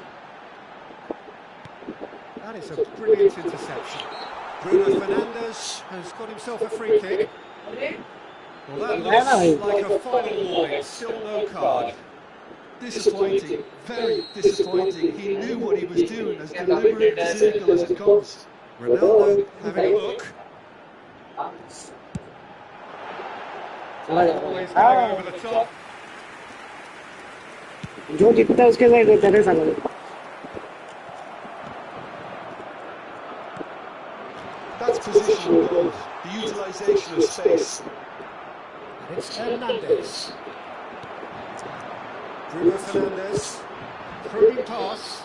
That is a brilliant interception. Bruno Fernandes has got himself a free kick. Well, that looks like a final warning. Still no card. Disappointing, very disappointing. He knew what he was doing, as deliberate and cynical as it comes. Ronaldo having a look. Always going over the top. जो जीतता है उसके side होता है साला That's positional goals, the utilisation of space. And it's Hernandez. Bruno Fernandes. Probing pass.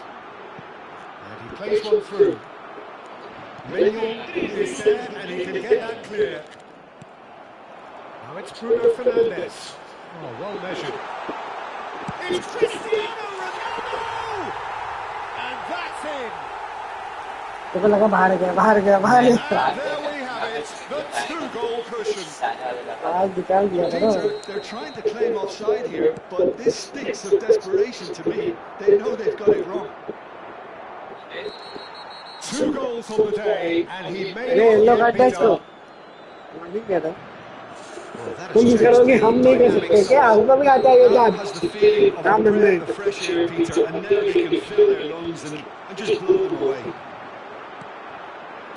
And he plays one through. Reunion is there and he can get that clear. Now it's Bruno Fernandes. Oh, well measured. It's Cristiano Ronaldo! And that's in! तो लगा बाहर गया There we have it, the two-goal cushion. आज निकाल दिया Peter, they're trying to claim offside here, but this stinks of desperation to me. They know they've got it wrong. 2 goals on the day, and he may अरे लोग not आज get test beat करो up. नहीं किया था Well, that तुम has करोगे changed हम the नहीं कर सकते dynamics. क्या हमको भी आता है ये Now जान has the feeling of Down the a breath middle. of fresh air, Peter, and now they can fill their lungs and just blow them away.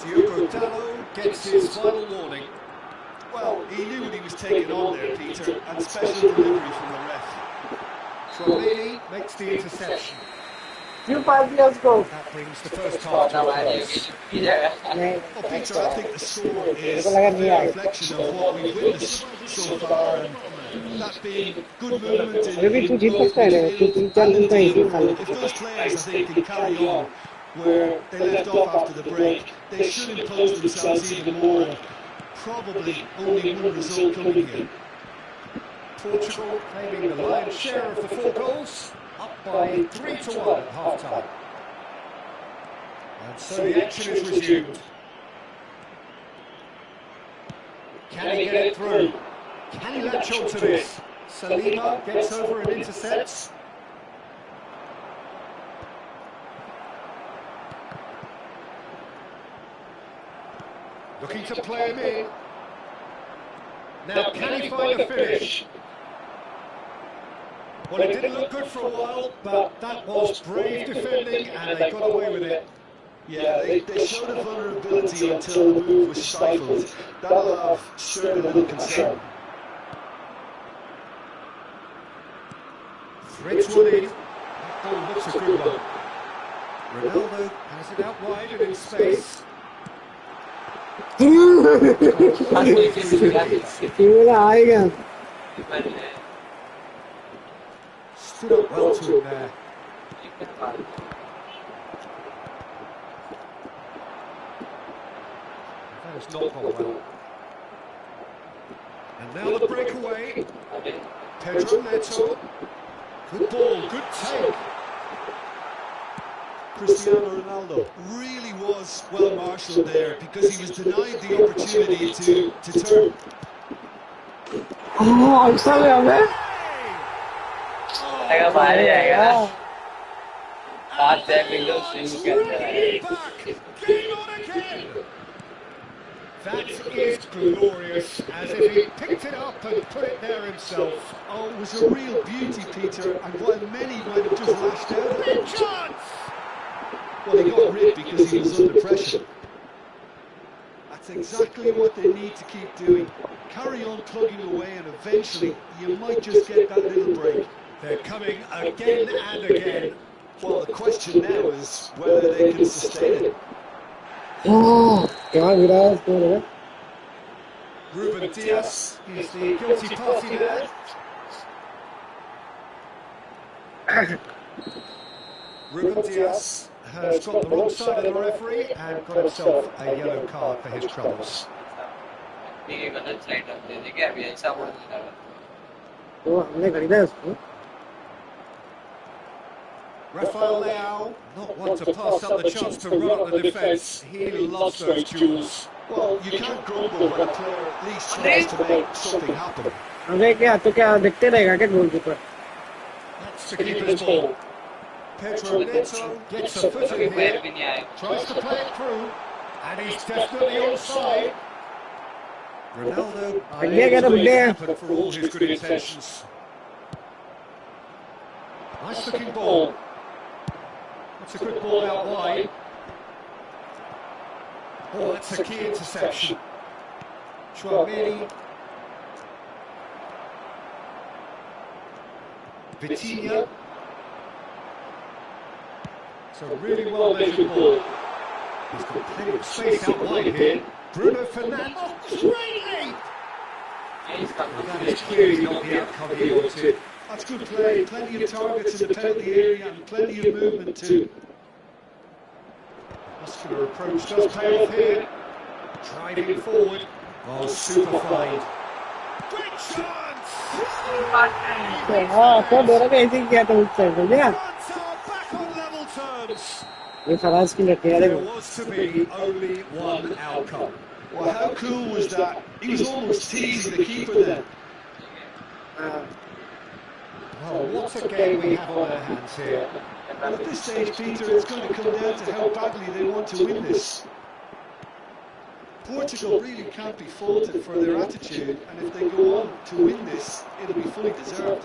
Diogo Dalot gets his final warning. Well, he knew what he was taking on there, Peter, and special delivery from the ref. Tromini makes the interception. क्यों पास दिया उसको That brings the first half to a close. नहीं Well, Peter, I think the score is मेरे को a लगा नहीं fair आएगा reflection of what we've witnessed so far, and that being good movement in अभी भी तू जीत सकता है रे तू 3-4 दिन का ही टीम खा ले if those players, I think, can carry on where they left off after the break, they should impose themselves even more, and probably only one result coming here. Portugal claiming the lion's share of the 4 goals, up by 3-1 at half-time. And so the action is resumed. Can he get it through? Can he latch on to this? Saliba gets over and intercepts. Looking to play him in. Now can he find a finish? Well, it didn't look good for a while, but that was brave defending and they got away with it. Yeah, they showed a vulnerability until the move was stifled. That'll have stirred a little concern. Threads one in. That ball looks a good one. Ronaldo has it out wide and in space. आएगा Stood up well to him there. That has not gone well. And now the breakaway. Pedro Neto. Good ball, good take. Cristiano Ronaldo really was well marshalled there because he was denied the opportunity to turn. ऐसा में हमें जाएगा बाहर ही जाएगा ना बात Jack एकदम swing के अंदर आएगा Game on again. That is glorious, as if he picked it up and put it there himself. Oh, it was a real beauty, Peter, and while many might have just lashed out, Big chance! well, he got rid because he was under pressure. That's exactly what they need to keep doing. Carry on plugging away, and eventually you might just get that little break. They're coming again and again. Well, the question now is whether they can sustain it. क्या गिरा है score है Ruben Diaz is the guilty party there. Ruben Diaz has got the wrong side of the referee and got himself a yellow card for his troubles. ठीक है गलत side रख दे देखिए अभी ऐसा बोल रहा है तो हमने खरीदा है उसको Rafael Leao, not one to pass up the chance to run up the defence. He loves those duels. Well, you can't grumble when a player at least tries to make something happen. अबे क्या तो क्या दिखते रहेगा क्या goalkeeper That's the keeper's ball. Pedro Neto gets a foot in पैर here, भी नहीं आए tries to play it through, and he's definitely onside. Ronaldo get him unable to make it there. happen for all his good intentions. Nice looking ball. That's a good ball out wide. Oh, that's a key interception. Chouameni. Vitinha. It's a really well measured ball. He's got plenty of space out wide here. Bruno Fernandes. Great leap! That is clearly not the outcome he wanted. That's good play. Plenty of targets in the penalty area and plenty of movement too. Muscular approach does pay off here. Driving forward. Oh, super fine. Great chance! हाँ तो दोनों ने ऐसे ही किया था उस side में क्या Fronts are back on level terms. ये फराज की लड़की है There देखो was to be only one outcome. Well, how cool was that? He was almost teasing the keeper then. हाँ Oh, what a game we have on our hands here. Well, at this stage, Peter, it's going to come down to how badly they want to win this. Portugal really can't be faulted for their attitude, and if they go on to win this, it'll be fully deserved.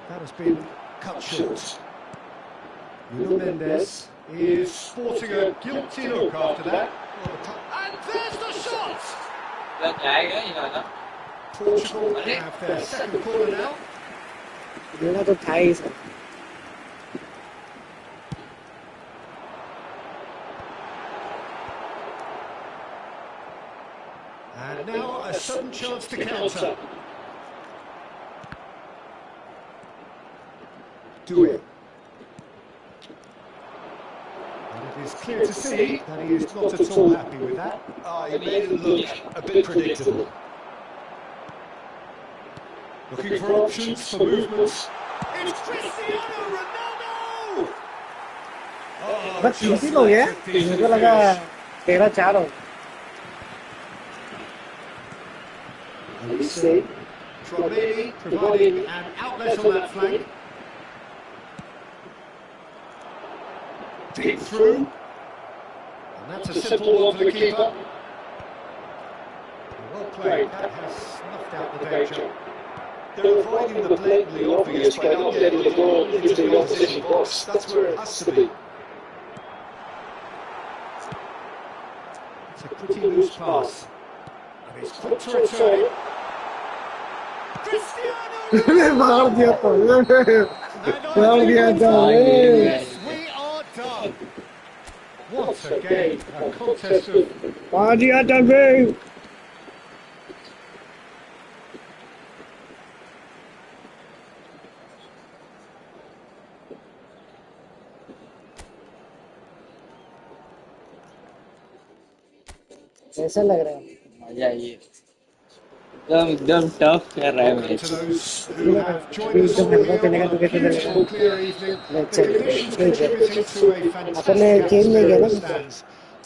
That has been cut short. Nuno Mendes is sporting a guilty look after that. And there's the shot! गलत जाएगा ये वाला Portugal have their second corner now. मेरा तो था ही sir And now a sudden chance to counter. Do it. And it is clear to see that he is not at all happy with that. He made it look a bit predictable. Looking for options, for movements. It's Cristiano Ronaldo! Oh, बस तीन हो गया मुझे को लगा 13-4 हो Chouameni providing an outlet on that flank. Deep through. And that's a simple one for the keeper. Well played, that has snuffed out the danger. They're avoiding the blatantly obvious by not getting the ball into the opposition box. That's where it has to be. It's a pretty loose pass. And he's quick to return. Cristiano मार दिया तो मार दिया तो Yes, we are done. What a game, a contest of मार दिया तो भाई कैसा लग रहा है मजा आई है एकदम टफ कर रहा है to match those who have joined us. एकदम हल्का चलेगा तो कैसे Beautiful, चलेगा clear evening. The चल conditions ठीक है contributing to a अपने fantastic चेंज नहीं किया atmosphere ना in the stands.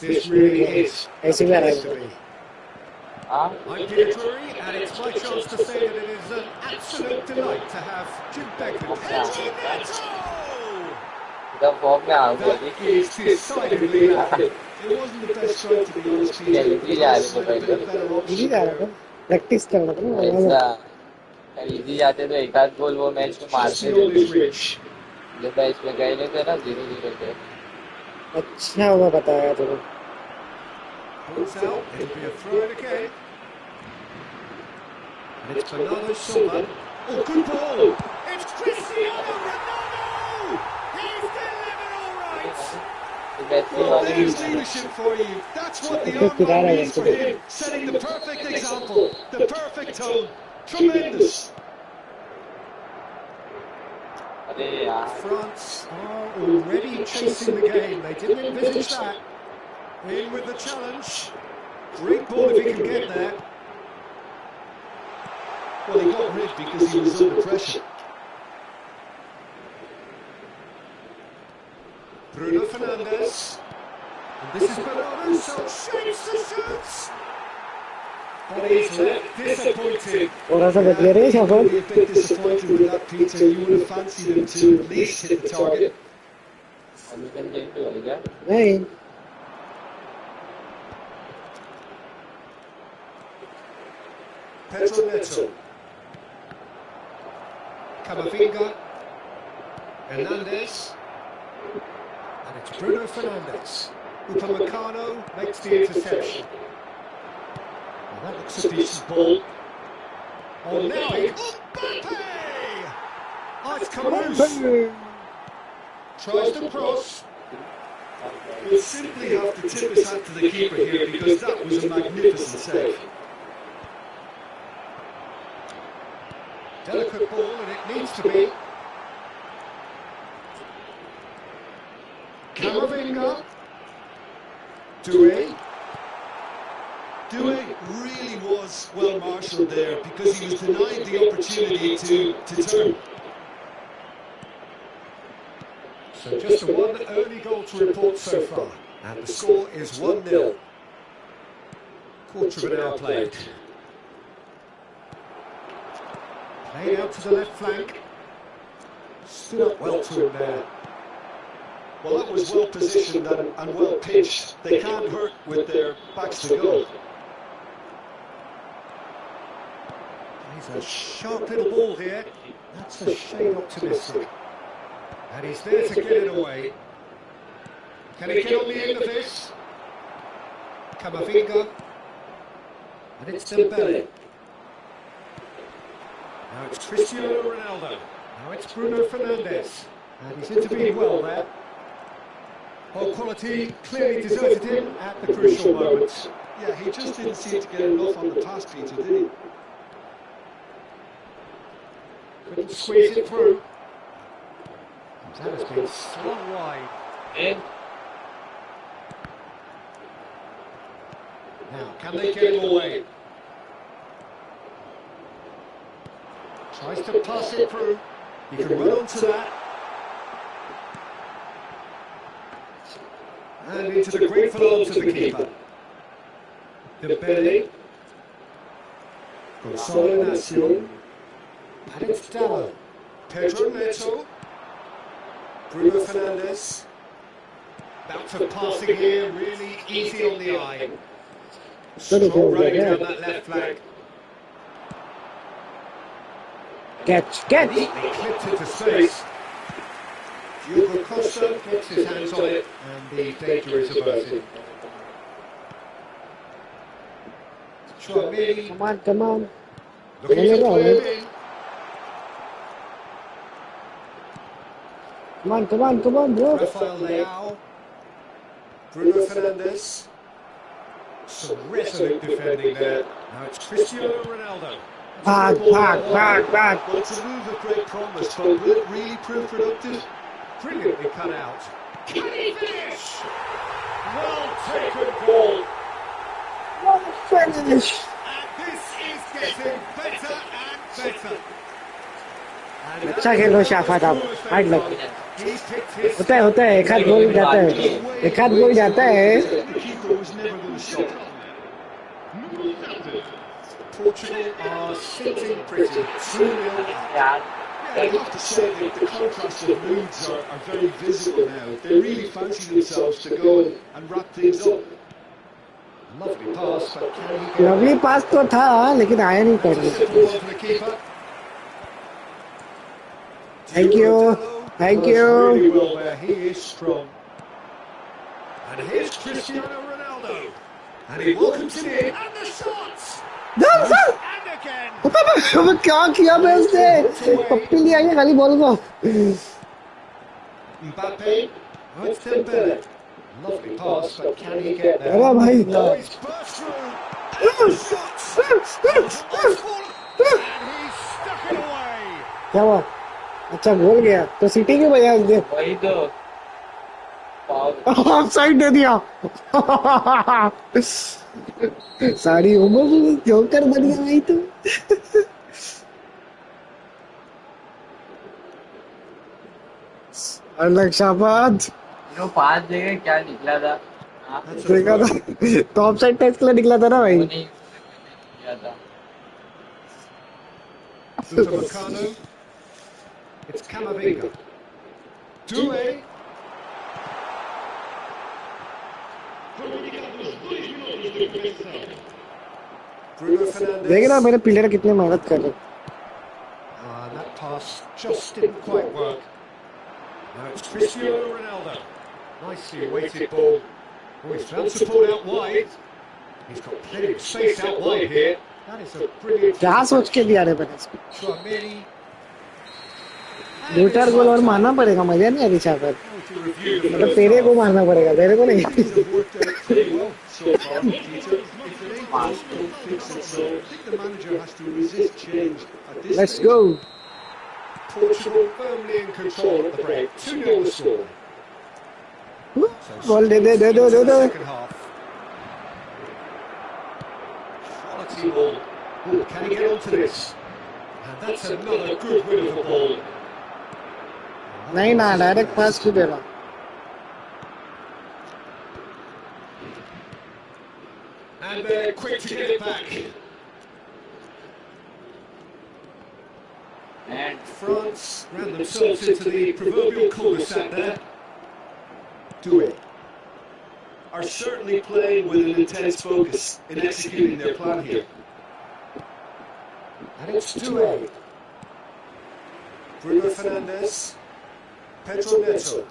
This really is ऐसे the भी आ रहा place to है be. I'm Peter Drury, and it's my chance to say that it is an absolute delight to have Jim Beckford. Pedro Neto! The form में आ गया That is decidedly loud. It wasn't the best strike, to be honest, Peter. Easy जा रहे थे Might have been a better option. Easy जा रहा था practice कर रहा था ना ऐसा इजी जाते तो एक आध गोल वो मैच में मारते Chelsea on this थे ridge. जो मैच में गए नहीं थे ना 0-0 थे अच्छा हुआ बताया चलो Pulls out, it'll be a throw in again. And it's Bernardo Silva. Oh, good ball! It's Cristiano Ronaldo! He's delivered all right! Well, there's leadership for you. That's what the umpire means for him. Setting the perfect example, the perfect tone. Tremendous. अरे यार France are already chasing the game. They didn't envisage that. In with the challenge. Great ball if he can get there. Well, he got rid because he was under pressure. Bruno Fernandes. And this is Bernardo, so shapes the shoots. But he's left disappointed. थोड़ा सा बच गया रे शाफर Really a bit disappointed with that, Peter. You would have fancied him to at least hit the target. American game पे हो गया नहीं Pedro Neto. Camavinga. Hernandez. And it's Bruno Fernandes. Upamecano makes the interception. Well, that looks a decent ball. Oh, now Mbappe! Oh, it's Camus. Tries to cross. We'll simply have to tip his hat to the keeper here because that was a magnificent save. Delicate ball, and it needs to be. Camavinga. Doué. Doué really was well marshalled there because he was denied the opportunity to turn. So just a one early goal to report so far. And the score is 1-0. Quarter of an hour played. Played out to the left flank. Stood up well to him there. Well, that was well positioned and well pitched. They can't hurt with their backs to goal. He's a sharp little ball here. That's a shade optimistic. And he's there to get it away. Can he get on the end of this? Camavinga. And it's Dembele. Now it's Cristiano Ronaldo. Now it's Bruno Fernandes. And he's intervened well there. Ball quality clearly deserted him at the crucial moments. Yeah, he just didn't seem to get enough on the pass, Peter, did he? Couldn't squeeze it through. That has been slung wide. in Now, can they get him away? Tries to pass it through. He can run onto that. And into the grateful arms of the keeper. Dembele. Gonzalo Inacio. And it's Dallo. Pedro Neto. Bruno Fernandes. Bounce of passing here, really easy on the eye. Strong running down that left flank. Catch. He clipped into space. Diogo Costa gets his hands on it, and the danger is averted. Chouameni Come on. looking to play him in. Come on, bro. Rafael Leao. Bruno Fernandes. Some resolute defending there. Now it's Cristiano Ronaldo. Back. Well, it's a move of great promise, but will it really prove productive? Brilliantly cut out. Can he finish? Well taken goal. What a finish. And this is getting better and better. And अच्छा खेलो शाफात आप hard luck he picked his होता है एक हाथ गोल जाता है एक हाथ गोल जाता है The keeper was never going to stop. Portugal are sitting pretty, 2-0 up. यार Yeah, you have to say that the contrast of moods are very visible now. They really fancy themselves to go and wrap things up. Lovely pass, but can he get lovely there? पास तो था लेकिन आया नहीं That's a पड़ने। simple one for the keeper. Thank you, thank Does really you. well there. He is strong. And here's Cristiano Ronaldo. And he welcomes it in. And the shots! There there. And again! अबे क्या किया मैं उसने? पप्पी लिया ये खाली ball को। Mbappe. Oh, it's Dembele. Lovely pass, but can he get there? अरे भाई। Oh, he's burst through. And shots! And he's stuck it away. क्या हुआ? अच्छा गोल गया तो सिटी की वजह से वही तो ऑफ साइड दे दिया। सारी उम्र जोकर बन गया भाई तू। अलग शाबाद जो 5 जगह क्या निकला था हाँ देखा था तो ऑफ साइड टेस्ट के लिए निकला था ना भाई। वो नहीं किया था Upamecano. It's Camavinga. Doué. Bruno Fernandes. देख ना मेरे प्लेयर कितने मेहनत कर रहे हैं। That pass just didn't quite work. Now it's Cristiano Ronaldo. Nicely weighted ball. Oh, he's found support out wide. He's got plenty of space out wide here. That is a brilliant. क्या सोच के दिया रे मैंने इसको। Tchouameni. दो चार गोल और मारना पड़ेगा मजा नहीं आती शाबाद। To review the मतलब first तेरे को half. मारना पड़ेगा मेरे को नहीं। Things have worked out pretty well so far, Peter. If it ain't broke, don't fix it. So I think the manager has to resist change at this Let's stage. go। Portugal firmly in control at the break. 2-0 the score. Ball they they they they they they. Second half. Quality ball. Ooh, can he get onto this? And that's another good win of the ball. नहीं ना direct pass क्यों दे रहा? And they're quick to get it back. and France ran themselves into the proverbial cul-de-sac there. Doué are certainly playing with an intense focus in executing their plan here. And it's Doué. Bruno Fernandes. Pedro Neto.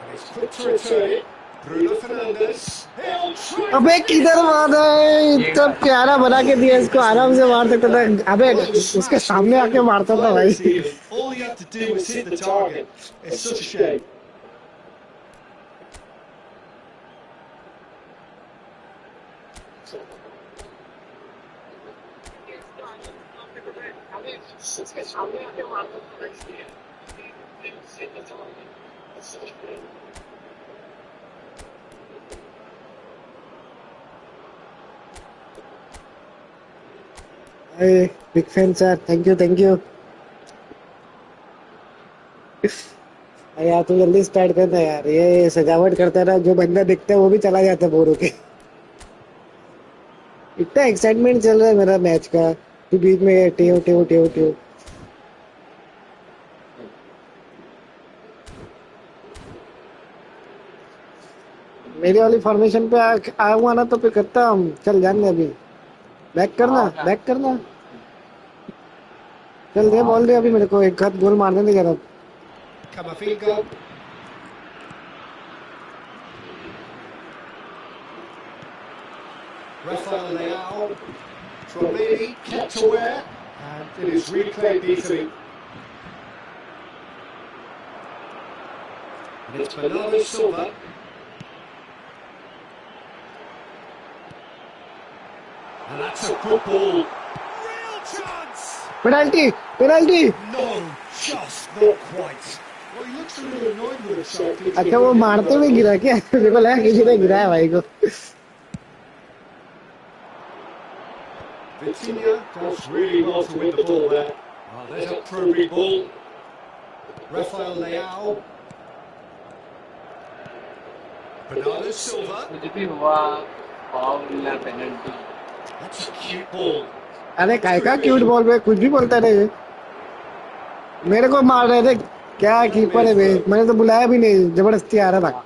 And he's quick to return it. Bruno Fernandes. He'll try. अबे किधर मारा है? इतना प्यारा बना के दिया इसको आराम से मार सकता था। अबे उसके सामने आके मारता था भाई। All you have to do is hit the target. It's such a shame. Hey, big fan sir, thank you, thank you. अरे यार तू जल्दी स्टार्ट करना यार, ये सजावट करता रहा, जो बंदा दिखता है वो भी चला जाता है बोर होके। इतना एक्साइटमेंट चल रहा है मेरा मैच का, तू बीच में टेव टेव टेव टेव। मेरी वाली फॉर्मेशन पे आया हुआ ना तो फिर करता हूँ। चल जान दे अभी, बैक करना, बैक करना। चल दे बॉल दे अभी मेरे को, एक हाथ गोल मारने दे जरा। Camavinga. Rafael Leao. Tchouameni kept aware. And it is reclaimed easily. And it's Bernardo Silva. And that's a good ball. Real chance! Penalty, penalty. No, just not quite. Well, he looks a little annoyed with himself, Peter. अच्छा वो मारते हुए गिरा क्या? मेरे को लगा किसी ने गिराया भाई को। Vitinha does really well to win the ball there. Oh, there's a probing ball. Rafael Leao. Bernardo Silva. कुछ भी हुआ फाउल या penalty That's a cute ball. अरे काय का क्यूट बॉल में कुछ भी बोलता रहे, मेरे को मार रहे थे क्या कीपर है बे, मैंने तो बुलाया भी नहीं, जबरदस्ती आ रहा था।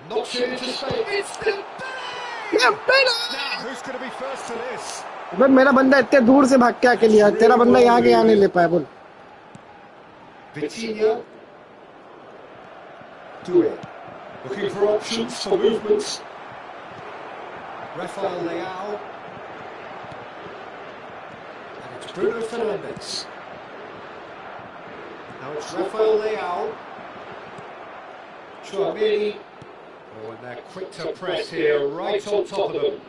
Knocks it into space. It's still there! Now, who's going to be first to this? अबे मेरा बंदा इतने दूर से भाग के आके लिया, तेरा बंदा यहाँ के यहाँ नहीं ले पाया, बोल। Vitinha. Do it. Looking for options for movements. Rafael Leao. And it's Bruno Fernandes. Now it's Rafael Leao. Chouameni. Oh, and they're quick to press here, right on top of them.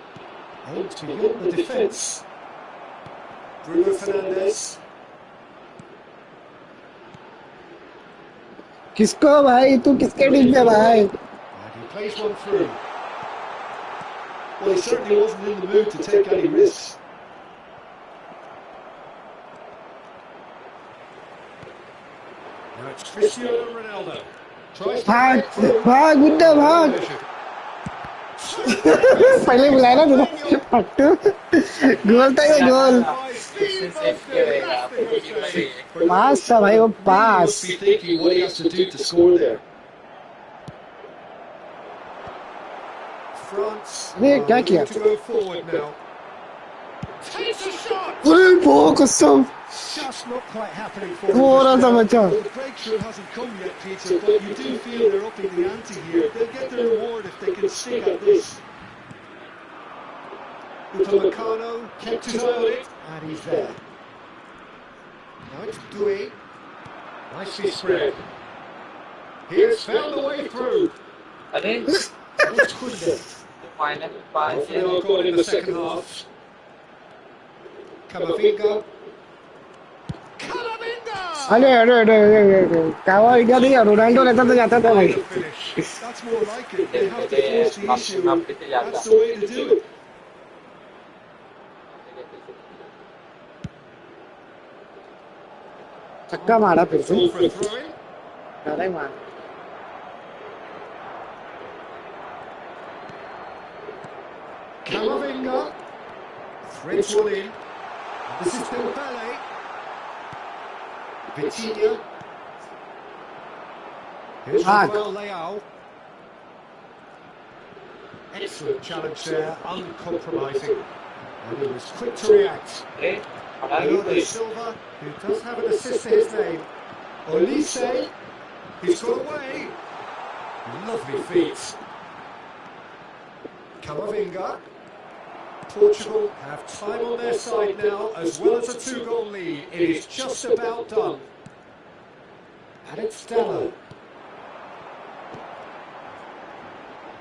Aimed beyond the defence. Bruno Fernandes. किसको भाई, तू किसके team पे भाई? And he plays one through. Well, he certainly wasn't in the mood to take any risks. Now it's Cristiano Ronaldo. Tries to भाग break through. भाग गुड्डा भाग। पहले बुलाया ना तूने, पट्टू गोल था ये गोल। पास था भाई, वो पास। He must be thinking what he has to do to score there. France अरे क्या किया? to go forward now. Takes a shot. अरे बहुत कसम, Just not quite happening for him. थोड़ा सा बचा। Well, the breakthrough hasn't come yet, Peter, but you do feel they're upping the ante here. They'll get the reward if they can stick at this. Upamecano kept his eye on it, and he's there. Now it's Dewey. Nicely spread. Here's found a way through. अरे It's Kunde. Final Hopefully they'll go in the second half. Camavinga. Camavinga! अरे अरे अरे अरे कावा इधर नहीं, Ronaldo रहता तो जाता था भाई। That's more like it. They have to force the issue. That's the way to do it. छक्का मारा फिर से, Goal for a throw-in. अरे मार। Camavinga. Threads one in. This is Dembele. Vitinha. Here's Mark. Rafael Leao. Excellent challenge there, uncompromising. And he was quick to react. अरे हटा Bernardo Silva, who does have an assist to his name. Olise, he's got away. Lovely feet. Camavinga. Portugal have time on their side now, as well as a 2-goal lead. It is just about done. And it's Dallo.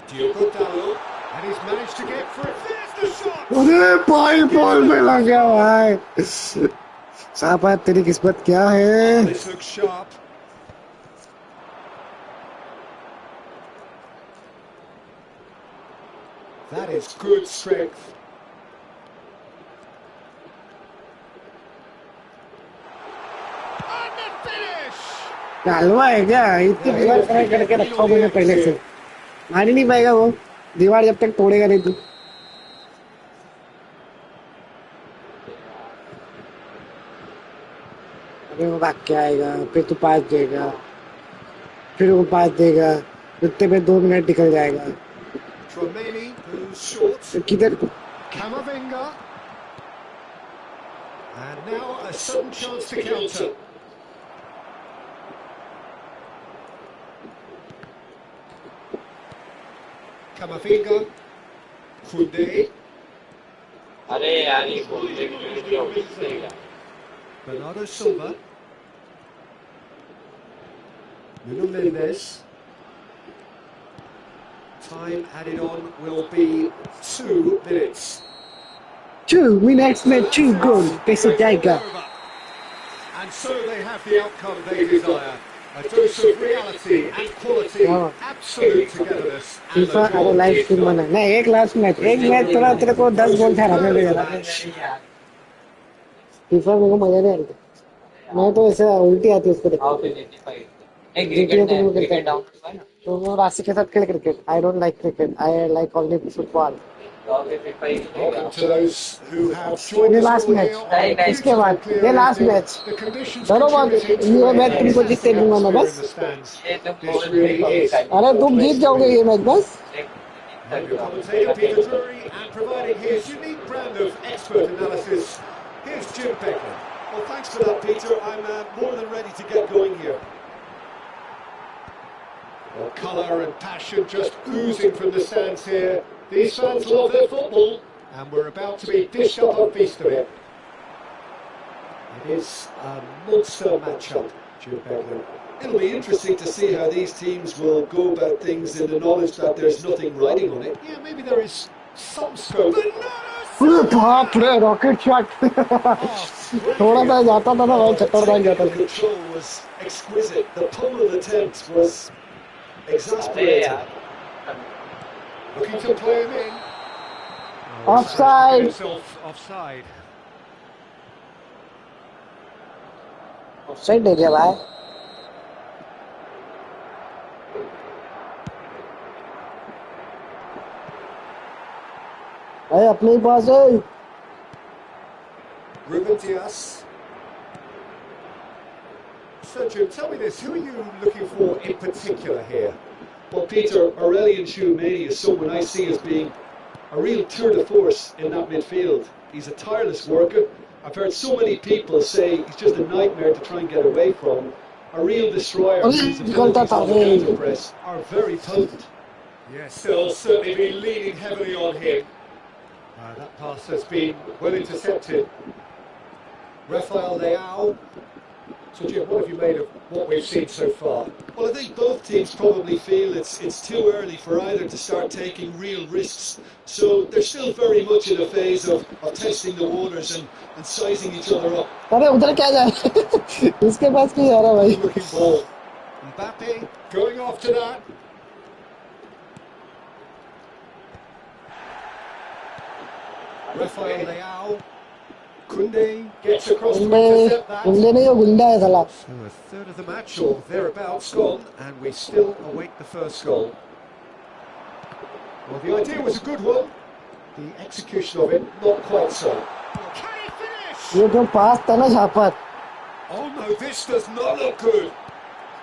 Diogo Dallo, and he's managed to get through. There's the shot! अरे ball ball में लग गया भाई। साहब तेरी किस्मत क्या है? This looks sharp. That is good strength. And the finish! हलवा है क्या? इतनी दीवार खड़ा करके रखा हूँ मैंने पहले से, मार ही नहीं पाएगा वो दीवार जब तक तोड़ेगा नहीं तू। अबे वो भाग के आएगा, फिर तू पास देगा, फिर वो पास देगा, इतने में 2 मिनट निकल जाएगा। Chouameni, who's short. किधर? Camavinga. And now a sudden chance to counter. Camavinga. Kunde. अरे यार ये गोल Bernardo Silva. Nuno Mendes. Time added on will be 2 minutes. 2 minutes में 2 गोल कैसे जाएगा? And so they have the outcome they desire. A dose of reality and quality, absolute togetherness. And FIFA अरे live stream बना नहीं, एक last match, एक match थोड़ा तेरे को 10 गोल ठहराने दे यार। फीफा मेरे को मजा नहीं आता, मैं तो ऐसा उल्टी आती है उसको देख। एक क्रिकेट डाउनलोड है ना। तो राशि के साथ खेल cricket. I don't like cricket. I like only football. Welcome to those who have joined ये us last all match. here on इसके beautiful बाद clear ये last evening. match. The conditions दोनों बार contributing to ये a मैच तुमको जीतते fantastic दूंगा मैं atmosphere in बस. the stands. This really is. अरे तुम जीत जाओगे ये मैच बस. I'm your commentator, Peter Drury, and providing his unique brand of expert analysis, here's Jim Beckman. Well, thanks for that, Peter. I'm more than ready to get going here. Well, colour and passion just oozing from the stands here. These fans love their football, and we're about to be dished up a feast of it. It is a monster matchup, Jim Beckman. It'll be interesting to see how these teams will go about things in the knowledge that there's nothing riding on it. Yeah, maybe there is some scope. अरे बाप रे rocket shot. थोड़ा सा जाता था ना भाई खतरनाक जाता The था. control was exquisite. The pummel attempt was exasperating. Looking to play him in. Offside. Himself offside. Offside दे दिया भाई. भाई अपने ही पास है. Ruben Diaz. So, Jim, tell me this, who are you looking for in particular here? Well, Peter, Aurelian Tchouameni is someone I see as being a real tour de force in that midfield. He's a tireless worker. I've heard so many people say he's just a nightmare to try and get away from. A real destroyer. His abilities on the counter press are very potent. Yes, they'll certainly be leaning heavily on him. That pass has been well intercepted. Rafael Leao. So, Jim, what have you made of what we've seen so far? Well, I think both teams probably feel it's too early for either to start taking real risks. So they're still very much in a phase of testing the waters and sizing each other up. अरे उधर क्या जा रहा है? इसके पास क्यों जा रहा है भाई? Looking ball. Mbappe going after that. Rafael Leao. Koundé gets across to intercept that. गुंडे नहीं वो गुंडा है साला. So a third of the match or thereabouts gone, and we still await the first goal. Well, the idea was a good one. The execution of it, not quite so. Can he finish? ये जो पास था ना छापत. Oh no, this does not look good.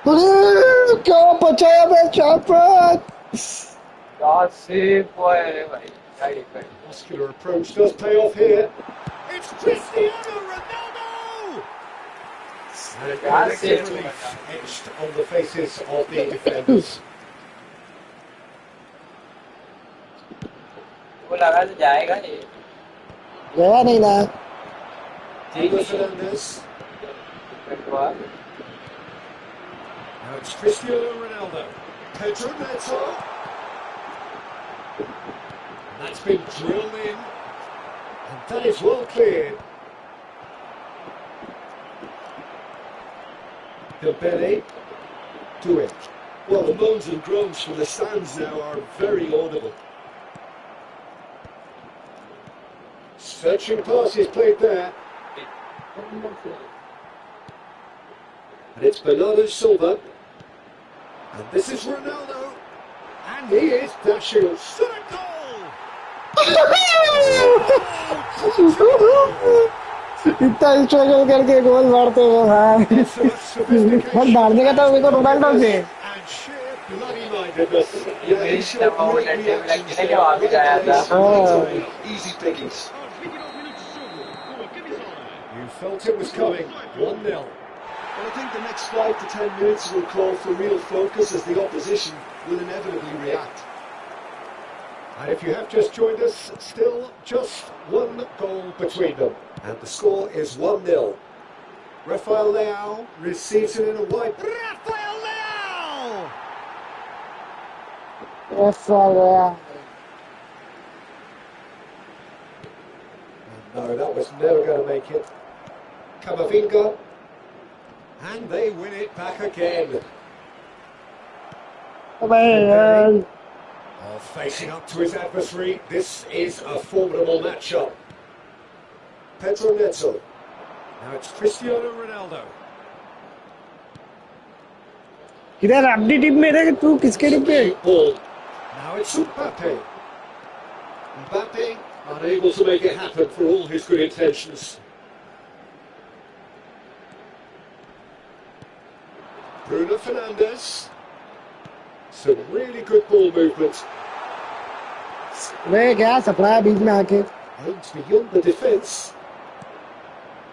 अरे क्या बचाया मैं छापत. Muscular approach does pay off here. It's Cristiano Ronaldo! And collective relief etched on the faces of the defenders. वो लगा तो जाएगा ये. गया नहीं ना. Bruno Fernandes. Now it's Cristiano Ronaldo. Pedro Neto. And that's been drilled in. And that is well cleared. Dembele to it. Well, the moans and groans from the stands now are very audible. Searching pass is played there. And it's Bernardo Silva. And this is Ronaldo. And he is dashing. इतना struggle करके गोल मारते हो भाई. बस डालने का था मेरे को रोनाल्डो से. And sheer bloody-mindedness. Yeah, he showed great reactions there. Easy pickings. You felt it was coming. 1-0. Well, I think the next 5 to 10 minutes will call for real focus as the opposition will inevitably react. And if you have just joined us, still just one goal between them. And the score is 1-0. Rafael Leao receives it in a wide... Rafael Leao! No, that was never going to make it. Camavinga. And they win it back again. Facing up to his adversary, this is a formidable matchup. Pedro Neto. Now it's Cristiano Ronaldo. इधर अपनी team में रहे तू किसके team पे? Ball. Now it's Mbappe. Mbappe unable to make it happen for all his good intentions. Bruno Fernandes. Some really good ball movement. वे क्या सपना है बीच में आके? And beyond the defence.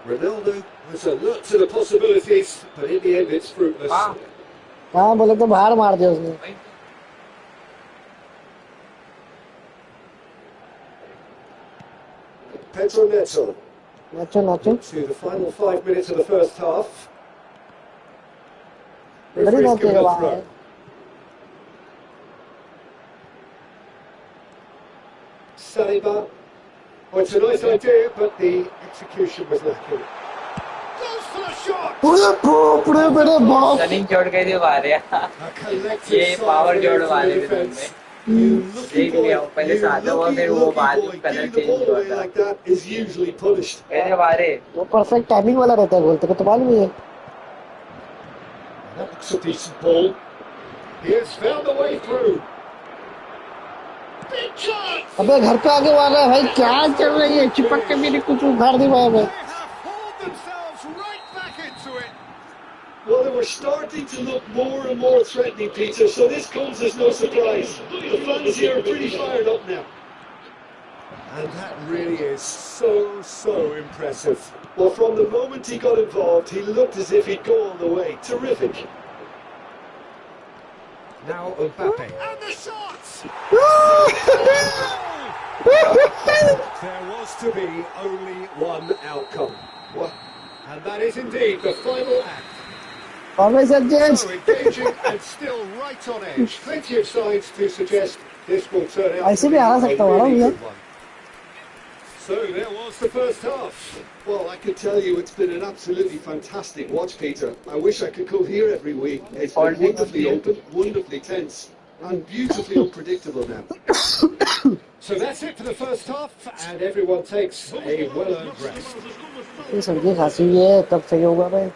Ronaldo was alert to the possibilities, but in the end it's fruitless. हाँ बोले तो बाहर मार दिया उसने. Pedro Neto. Nacho nacho. To the final 5 minutes of the first half. बड़ी Referee's नाचो given के a बाहर. throw. Saliba. Well, it's a nice idea, but the execution was lacking. Goes for the shot. पूरे मेरे बाप. Running जोड़ के दिए मारे A collective ये sigh पावर from जोड़ the मारे थे defence. तुमने. You lucky देख boy, लिया पहले you सादा हुआ फिर वो lucky बाद boy. में colour Getting the change ball हुआ away था. like that is usually punished. कैसे मारे? वो परफेक्ट टाइमिंग वाला रहता है गोल तेरे को तो मालूम ही है. That looks a decent ball. He has found a way through. Big chance. अबे घर पे आके वाला है भाई क्या चल रही है चिपक के मेरे कुछ उखाड़ दी भाई. They have hauled themselves right back into it. Well, they were starting to look more and more threatening, Peter, so this comes as no surprise. The fans here are pretty fired up now. And that really is so impressive. Well, from the moment he got involved, he looked as if he'd go all the way. Terrific. Now Mbappe. And the shots. There was to be only one outcome. Well, and that is indeed the final act. Always a chance. So engaging and still right on edge. Plenty of signs to suggest this will turn out ऐसे to भी be uh a सकता है really ना good one. So there was the first half. Well, I can tell you it's been an absolutely fantastic watch, Peter. I wish I could come here every week. It's been wonderfully open, wonderfully tense, and beautifully unpredictable now. So that's it for the first half, and everyone takes a well-earned rest. ये सर्दी खांसी हुई है तब सही होगा भाई.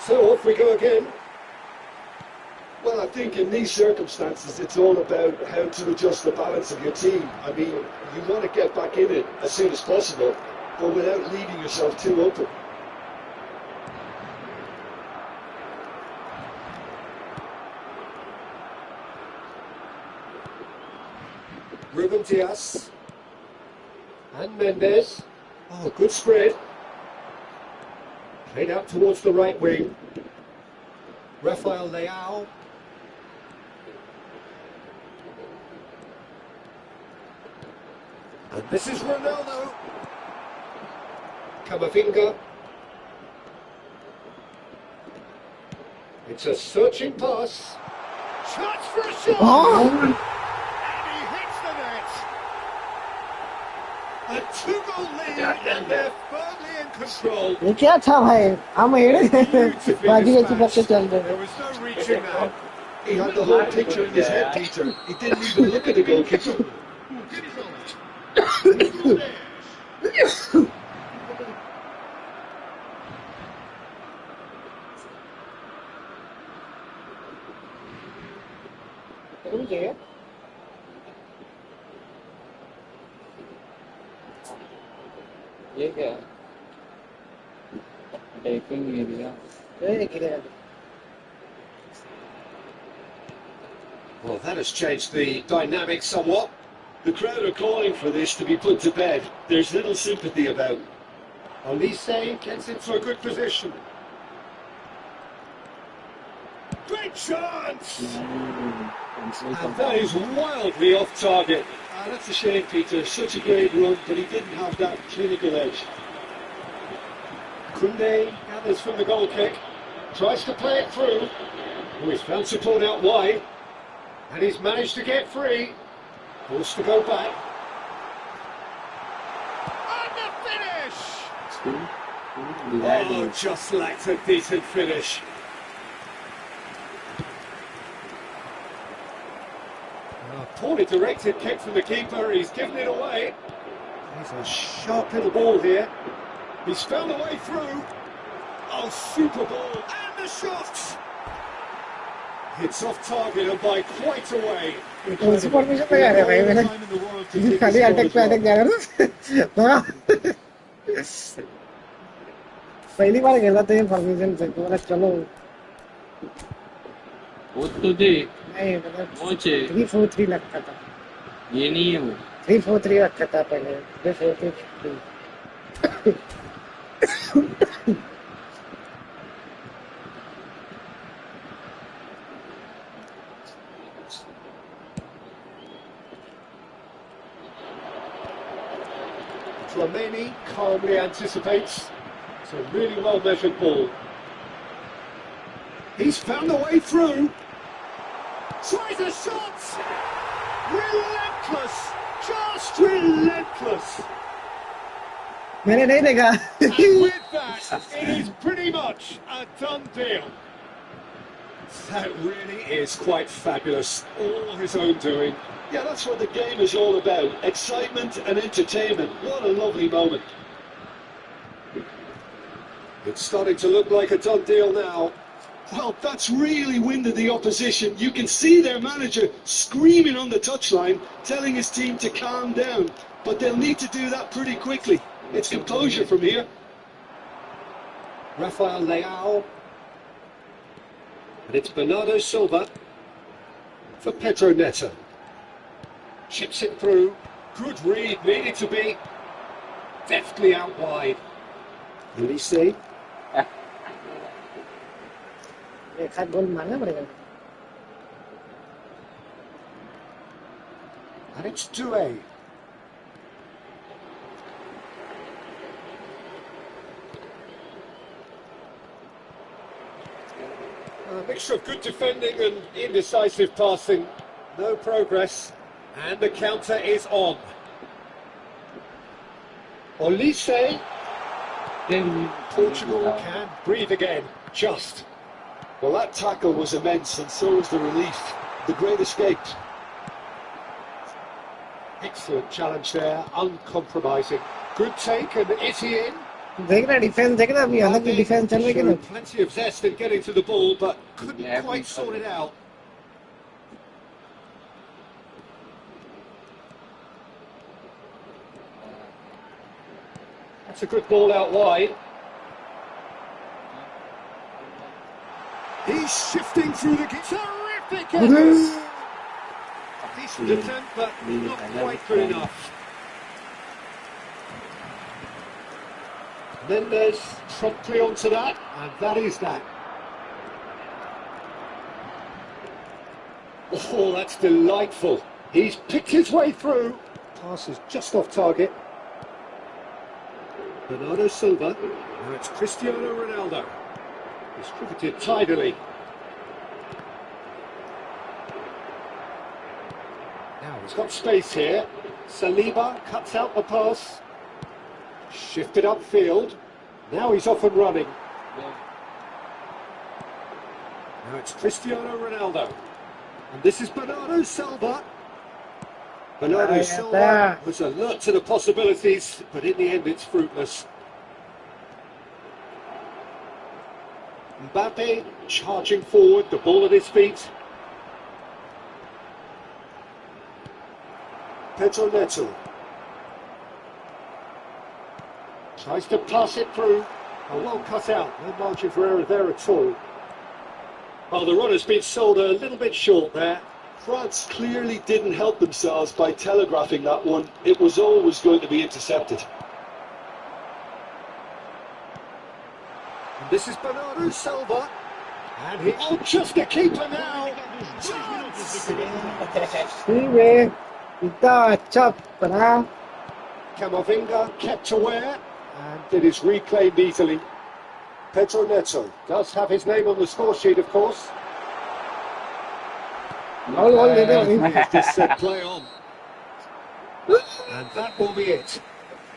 So off we go again. Well, I think in these circumstances, it's all about how to adjust the balance of your team. I mean, you want to get back in it as soon as possible, but without leaving yourself too open. Ruben Diaz. And Mendes. Oh, good spread. Played out towards the right wing. Rafael Leao. And this is Ronaldo. Camavinga. It's a searching pass. Chance for a shot. हाँ. And he hits the net. A 2-goal lead, and they're firmly in control. ये क्या था भाई? हम हेड़े Beautifully बाजी के चिपक के dispatched. चल There रहे. was no reaching that. He had the whole picture in his head, Peter. He didn't even look at the goalkeeper. ये क्या है? Decking area. Well, that has changed the dynamic somewhat. The crowd are calling for this to be put to bed. There's little sympathy about. Olise gets into a good position. Great chance! And that is wildly off target. That's a shame, Peter. Such a great run, but he didn't have that clinical edge. Koundé gathers from the goal kick. Tries to play it through. Oh, he's found support out wide. And he's managed to get free. Forced to go back. And the finish. Oh, just lacked a decent finish. A poorly directed kick from the keeper. He's given it away. He's a sharp little ball here. He's found a way through. Oh, super ball. And the shot! It's off target and by quite a way. कौन सी formation में जा रहे हैं भाई मैंने Time in the world to take खाली a attack पे shot attack as जा रहा था पहली बार खेला था ये फॉर्मेशन से तो बोला चलो वो तो दे नहीं मतलब पहुंचे 3-4-3 लगता था ये नहीं है वो 3-4-3 रखा था पहले 3-4-3 Flamini calmly anticipates. It's a really well measured ball. He's found a way through. Tries a shot! Relentless! Just relentless! मैंने नहीं देखा And with that, it is pretty much a done deal. That really is quite fabulous. All his own doing. Yeah, that's what the game is all about. Excitement and entertainment. What a lovely moment. It's starting to look like a done deal now. Well, that's really winded the opposition. You can see their manager screaming on the touchline, telling his team to calm down. But they'll need to do that pretty quickly. It's composure from here. Rafael Leao. And it's Bernardo Silva for Pedro Neto. Chips it through. Good read, needed to be deftly out wide. Ulisse. एक हाथ गोल मारना पड़ेगा And it's Doué. A mixture of good defending and indecisive passing. No progress. And the counter is on. Ulisse. Portugal can breathe again. Just. Well, that tackle was immense, and so was the relief. The great escape. Excellent challenge there, uncompromising. Good take, and is he in? देखना defence देखना अभी अलग ही defence चल रही है ना Plenty of zest in getting to the ball, but couldn't quite sort it out. That's a good ball out wide. He's shifting through the terrific effort. Decent attempt, but not quite good enough. Then there's promptly onto that, and that is that. Oh, that's delightful. He's picked his way through. Pass is just off target. Bernardo Silva. Now it's Cristiano Ronaldo. Distributed tidily. Now he's got space here. Saliba cuts out the pass. Shifted upfield. Now he's off and running. Now it's Cristiano Ronaldo. And this is Bernardo Silva. Bernardo Silva was alert to the possibilities, but in the end it's fruitless. Mbappe charging forward, the ball at his feet. Pedro Neto. Tries to pass it through. Oh, well cut out, no margin for error there at all. Well, the runner's been sold a little bit short there. France clearly didn't help themselves by telegraphing that one. It was always going to be intercepted. And this is Bernardo Silva. And he... Oh, just a keeper now! ठीक है इतना अच्छा बना Camavinga kept aware and did his reclaim easily. Pedro Neto does have his name on the score sheet, of course. All all they they Just said play on. And that will be it.